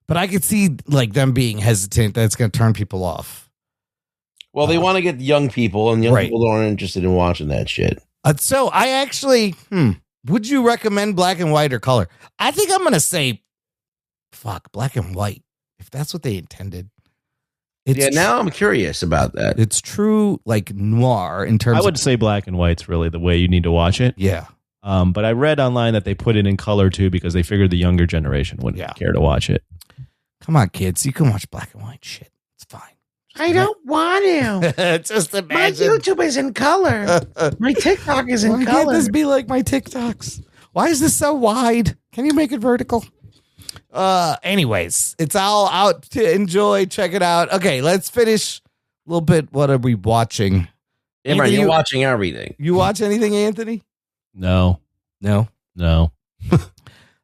but I could see like them being hesitant that it's going to turn people off.
Well, they want to get young people, and young people aren't interested in watching that shit.
So I actually, would you recommend black and white or color? I think I'm going to say, black and white, if that's what they intended.
Now I'm curious about that.
It's true, like noir in terms of...
I would say black and white's really the way you need to watch it.
Yeah.
But I read online that they put it in color too because they figured the younger generation wouldn't care to watch it.
Come on, kids. You can watch black and white shit. It's fine.
I don't want to.
Just imagine.
My YouTube is in color. My TikTok is in
Why
color.
can't this be like my TikToks? Why is this so wide? Can you make it vertical? Anyways, it's all out to enjoy. Check it out. Okay, let's finish a little bit. What are we watching?
Anthony, you're watching everything.
You watch anything, Anthony?
No.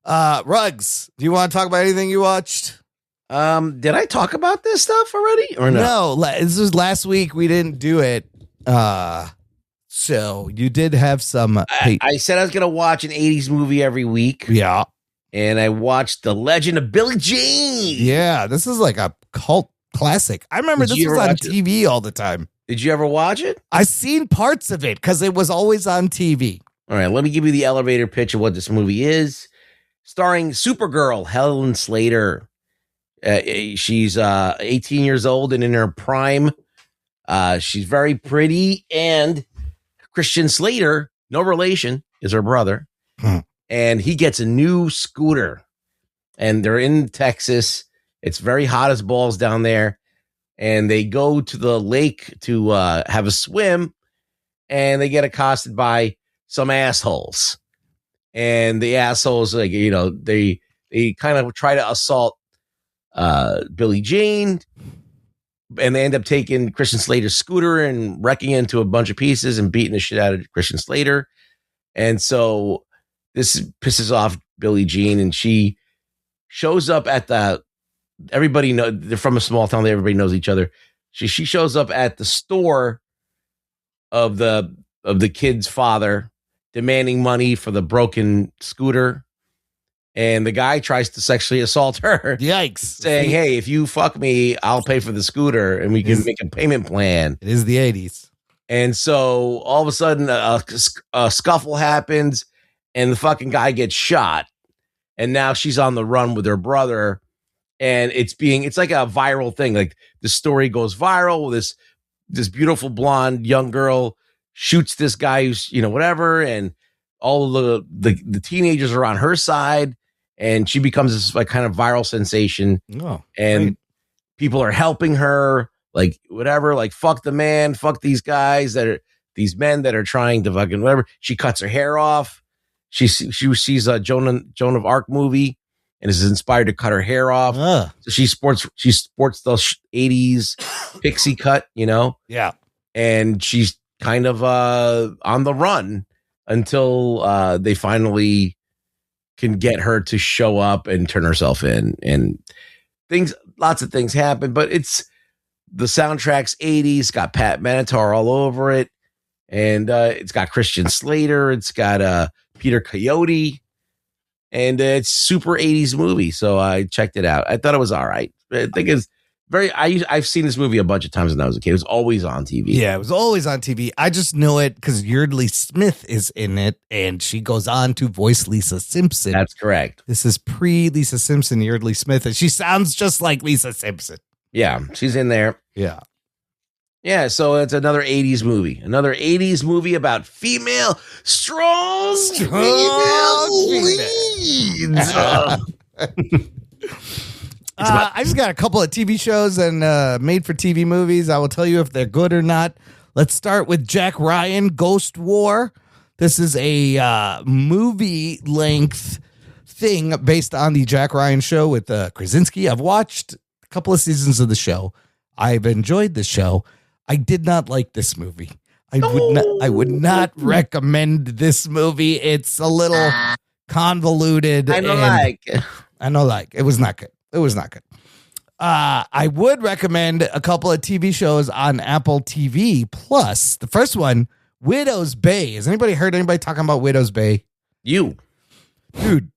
Rugs, do you want to talk about anything you watched?
Did I talk about this stuff already or no?
No, this was last week. We didn't do it. So you did have some.
I said I was going to watch an 80s movie every week.
Yeah.
And I watched The Legend of Billie Jean.
Yeah, this is like a cult classic. I remember this was on TV all the time.
Did you ever watch it?
I've seen parts of it because it was always on TV.
All right, let me give you the elevator pitch of what this movie is. Starring Supergirl, Helen Slater. She's 18 years old and in her prime. She's very pretty. And Christian Slater, no relation, is her brother. And he gets a new scooter. And they're in Texas. It's very hot as balls down there. And they go to the lake to have a swim. And they get accosted by some assholes. And the assholes, like, they kind of try to assault Billie Jean, and they end up taking Christian Slater's scooter and wrecking it into a bunch of pieces and beating the shit out of Christian Slater. And so this pisses off Billie Jean, and she shows up at everybody know they're from a small town. Everybody knows each other. She shows up at the store of the kid's father, demanding money for the broken scooter. And the guy tries to sexually assault her.
Yikes.
Saying, hey, if you fuck me, I'll pay for the scooter and we can make a payment plan.
It is the 80s.
And so all of a sudden a scuffle happens and the fucking guy gets shot. And now she's on the run with her brother. And it's like a viral thing. Like the story goes viral. This beautiful blonde young girl shoots this guy who's, whatever. And all of the teenagers are on her side. And she becomes this like kind of viral sensation.
Oh,
and
great.
People are helping her, like whatever, like fuck the man, fuck these guys these men that are trying to fucking whatever. She cuts her hair off. She sees a Joan of Arc movie and is inspired to cut her hair off. So she sports those 80s pixie cut,
Yeah.
And she's kind of on the run until they finally can get her to show up and turn herself in, and lots of things happen, but the soundtrack's 80s, got Pat Benatar all over it. And it's got Christian Slater. It's got Peter Coyote, and it's super 80s movie. So I checked it out. I thought it was all right. I think it's very. I've seen this movie a bunch of times when I was a kid. It was always on TV.
Yeah, it was always on TV. I just know it because Yeardley Smith is in it, and she goes on to voice Lisa Simpson.
That's correct.
This is pre-Lisa Simpson, Yeardley Smith, and she sounds just like Lisa Simpson.
Yeah, she's in there.
Yeah.
Yeah, so it's another 80s movie. Another 80s movie about strong female leads.
I just got a couple of TV shows and made-for-TV movies. I will tell you if they're good or not. Let's start with Jack Ryan, Ghost War. This is a movie-length thing based on the Jack Ryan show with Krasinski. I've watched a couple of seasons of the show. I've enjoyed the show. I did not like this movie. I would not recommend this movie. It's a little convoluted.
I don't like.
It was not good. It was not good. I would recommend a couple of TV shows on Apple TV Plus. The first one, Widow's Bay. Has anybody heard anybody talking about Widow's Bay?
Dude,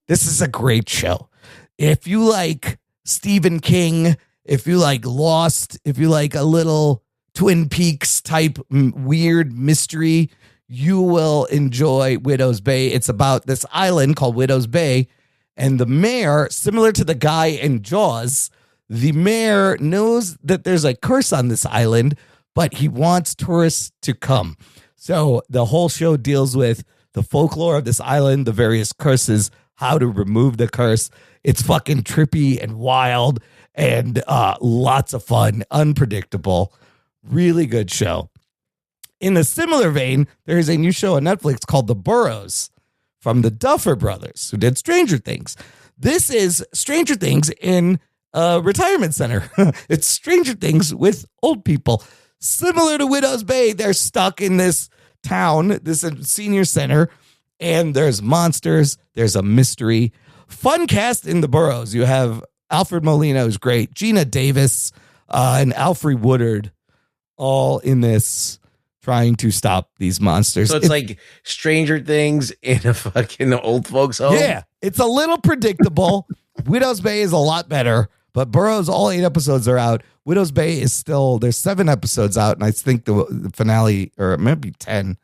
this is a great show. If you like Stephen King, if you like Lost, if you like a little Twin Peaks type weird mystery, you will enjoy Widow's Bay. It's about this island called Widow's Bay, and the mayor, similar to the guy in Jaws, the mayor knows that there's a curse on this island, but he wants tourists to come. So the whole show deals with the folklore of this island, the various curses, how to remove the curse. It's fucking trippy and wild and lots of fun, unpredictable. Really good show. In a similar vein, there's a new show on Netflix called The Boroughs from the Duffer Brothers, who did Stranger Things. This is Stranger Things in a retirement center. It's Stranger Things with old people. Similar to Widow's Bay, they're stuck in this town, this senior center, and there's monsters, there's a mystery. Fun cast in The Boroughs. You have Alfred Molina, who's great, Gina Davis, and Alfred Woodard, all in this trying to stop these monsters.
So it's like Stranger Things in a fucking old folks home?
Yeah, it's a little predictable. Widow's Bay is a lot better, but Boroughs, all 8 episodes are out. Widow's Bay is still, there's 7 episodes out, and I think the finale, or it might be 10.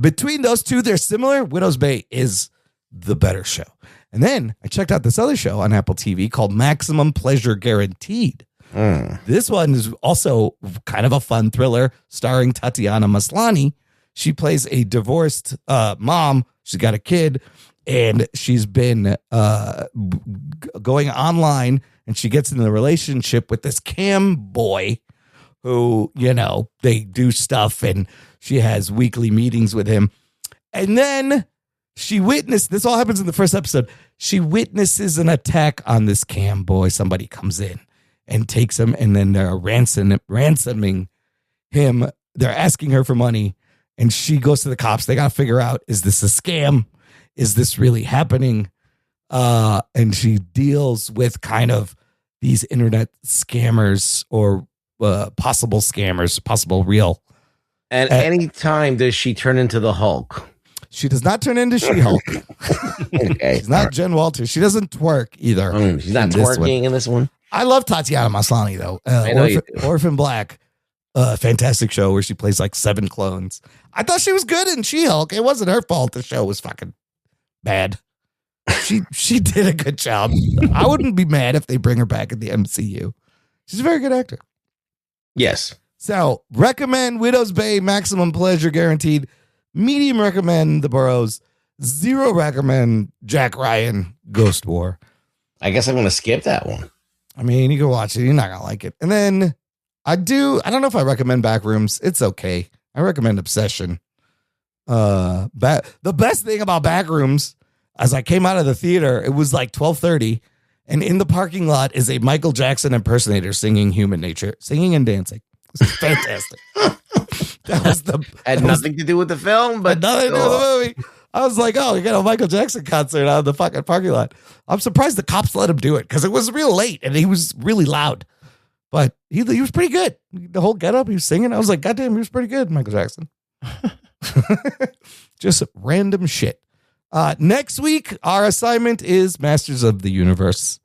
Between those two, they're similar. Widow's Bay is the better show. And then I checked out this other show on Apple TV called Maximum Pleasure Guaranteed. This one is also kind of a fun thriller starring Tatiana Maslany. She plays a divorced mom. She's got a kid, and she's been going online, and she gets into a relationship with this cam boy who, you know, they do stuff, and she has weekly meetings with him. And then she witnessed, this all happens in the first episode, she witnesses an attack on this cam boy. Somebody comes in and takes him, and then they're ransoming him. They're asking her for money, and she goes to the cops. They got to figure out, is this a scam? Is this really happening? And she deals with kind of these internet scammers or possible scammers, possible real.
And any time does she turn into the Hulk?
She does not turn into She-Hulk.
Okay.
She's not Jen Walters. She doesn't twerk either.
She's not twerking in this one.
I love Tatiana Maslany, though.
I know
Orphan Black, fantastic show where she plays like 7 clones. I thought she was good in She-Hulk. It wasn't her fault. The show was fucking bad. She did a good job. I wouldn't be mad if they bring her back in the MCU. She's a very good actor.
Yes.
So recommend Widow's Bay, Maximum Pleasure Guaranteed. Medium recommend The Boroughs. 0 recommend Jack Ryan, Ghost War.
I guess I'm going to skip that one.
I mean, you can watch it. You're not going to like it. And then I don't know if I recommend Backrooms. It's okay. I recommend Obsession. The best thing about Backrooms, as I came out of the theater, it was like 12:30, and in the parking lot is a Michael Jackson impersonator singing Human Nature, singing and dancing. It's fantastic.
Had nothing to do with the film, but
nothing to do with the movie. I was like, oh, you got a Michael Jackson concert out of the fucking parking lot. I'm surprised the cops let him do it because it was real late and he was really loud. But he was pretty good. The whole getup, he was singing. I was like, goddamn, he was pretty good, Michael Jackson. Just random shit. Next week, our assignment is Masters of the Universe.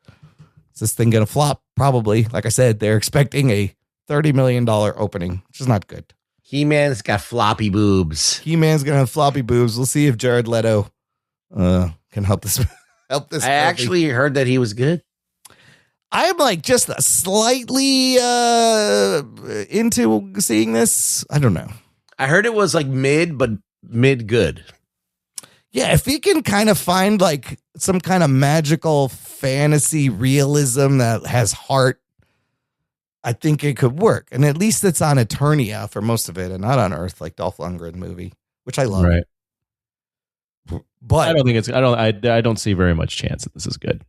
Is this thing gonna flop? probably, like I said, they're expecting a $30 million opening, which is not good.
He-Man's got floppy boobs.
He-Man's gonna have floppy boobs. We'll see if Jared Leto can help this. I
actually heard that he was good.
I'm like just slightly into seeing this. I don't know.
I heard it was like mid, but mid good.
Yeah, if he can kind of find like some kind of magical fantasy realism that has heart, I think it could work. And at least it's on Eternia for most of it and not on Earth like Dolph Lundgren movie, which I love.
Right.
But
I don't think it's. I don't see very much chance that this is good.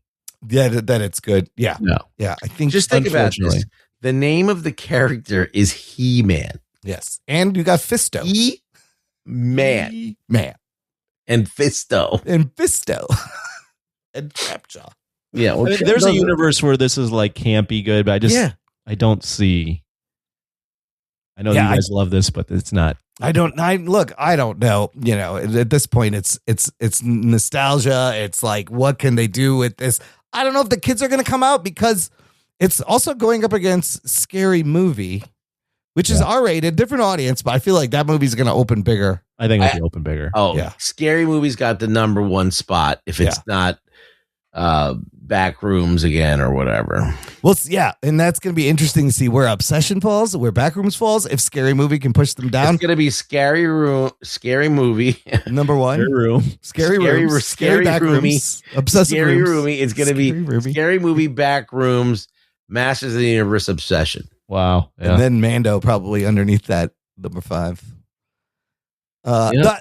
Yeah, that it's good. Yeah.
No.
Yeah. I think
Just think about this. The name of the character is He-Man.
Yes. And you got Fisto.
He-Man.
He-Man.
And Fisto.
And Fisto. And Trapjaw.
Yeah. Well,
I mean, there's a universe where this is like campy good, but I don't see. I know you guys love this, but it's not.
I don't know. You know, at this point, it's nostalgia. It's like, what can they do with this? I don't know if the kids are going to come out because it's also going up against Scary Movie, which is R-rated, different audience, but I feel like that movie's going to open bigger.
I think it'll open bigger.
Oh, yeah. Scary Movie's got the number one spot if it's not back rooms again or whatever.
Well, yeah, and that's going to be interesting to see where Obsession falls, where Backrooms falls. If Scary Movie can push them down,
it's going to be Scary Movie
number one, Scary Backrooms, Obsessive
Scary
Rooms.
Movie. It's going to be Scary Movie, Backrooms, Masters of the Universe, Obsession.
Wow,
and then Mando probably underneath that, number 5.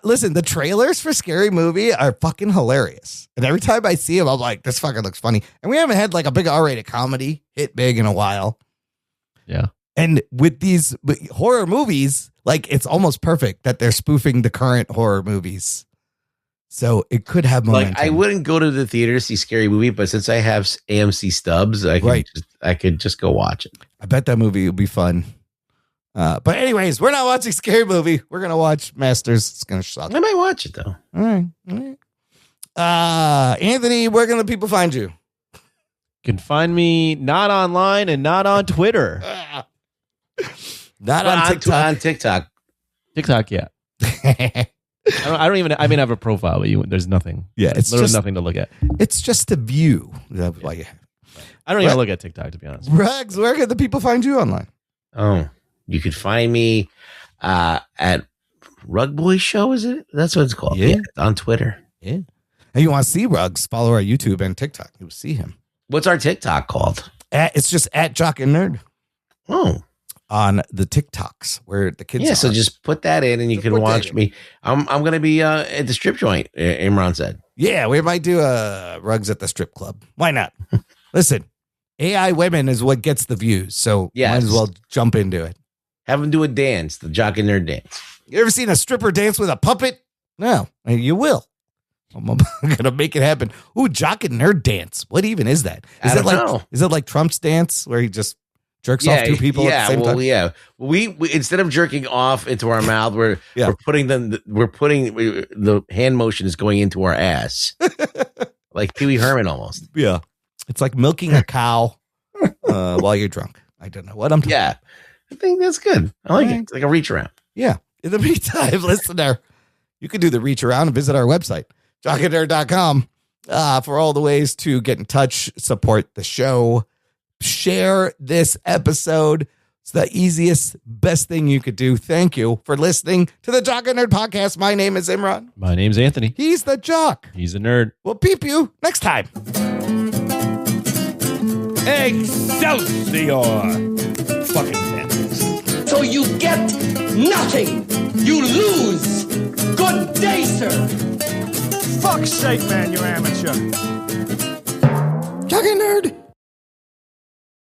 Listen, the trailers for Scary Movie are fucking hilarious. And every time I see them, I'm like, this fucking looks funny. And we haven't had like a big R-rated comedy hit big in a while.
Yeah.
And with these horror movies, like it's almost perfect that they're spoofing the current horror movies. So it could have momentum.
Like I wouldn't go to the theater to see Scary Movie, but since I have AMC stubs, I could just go watch it.
I bet that movie will be fun. But anyways, we're not watching Scary Movie. We're going to watch Masters. It's going to suck.
I might watch it, though.
All right. Anthony, where can the people find you?
You can find me not online and not on Twitter.
Not on TikTok.
On TikTok.
TikTok, yeah. I don't even. I mean, I have a profile, but there's nothing.
Yeah, it's
literally
just
nothing to look at.
It's just a view. That's why you have.
I don't even look at TikTok, to be honest.
Rugs, where can the people find you online?
Oh, you could find me at Rug Boy Show. Is it? That's what it's called. Yeah, on Twitter.
Yeah. And you want to see Rugs? Follow our YouTube and TikTok. You'll see him.
What's our TikTok called?
It's just at Jock and Nerd.
Oh.
On the TikToks where the kids.
Yeah,
are.
So just put that in, and you can watch me. I'm going to be at the strip joint. Imran said.
Yeah, we might do Rugs at the strip club. Why not? Listen, AI women is what gets the views, so might as well jump into it.
Have them do a dance, the Jock and Nerd dance.
You ever seen a stripper dance with a puppet? No, you will. I'm gonna make it happen. Ooh, Jock and Nerd dance. What even is that? Is it like is it like Trump's dance where he just jerks off two people at the same time?
Yeah. We instead of jerking off into our mouth, we're putting the hand motion is going into our ass. Like Pee Wee Herman almost.
Yeah. It's like milking a cow while you're drunk. I don't know what I'm talking about.
Yeah. I think that's good. I like it. It's like a reach around.
Yeah. In the meantime, listener, you can do the reach around and visit our website, jockandnerd.com, for all the ways to get in touch, support the show, share this episode. It's the easiest, best thing you could do. Thank you for listening to the Jock and Nerd Podcast. My name is Imran.
My name's Anthony.
He's the Jock.
He's a nerd.
We'll peep you next time.
Excelsior! Fucking fantastic.
So you get nothing. You lose. Good day, sir.
Fuck's sake, man, you amateur.
Jock and Nerd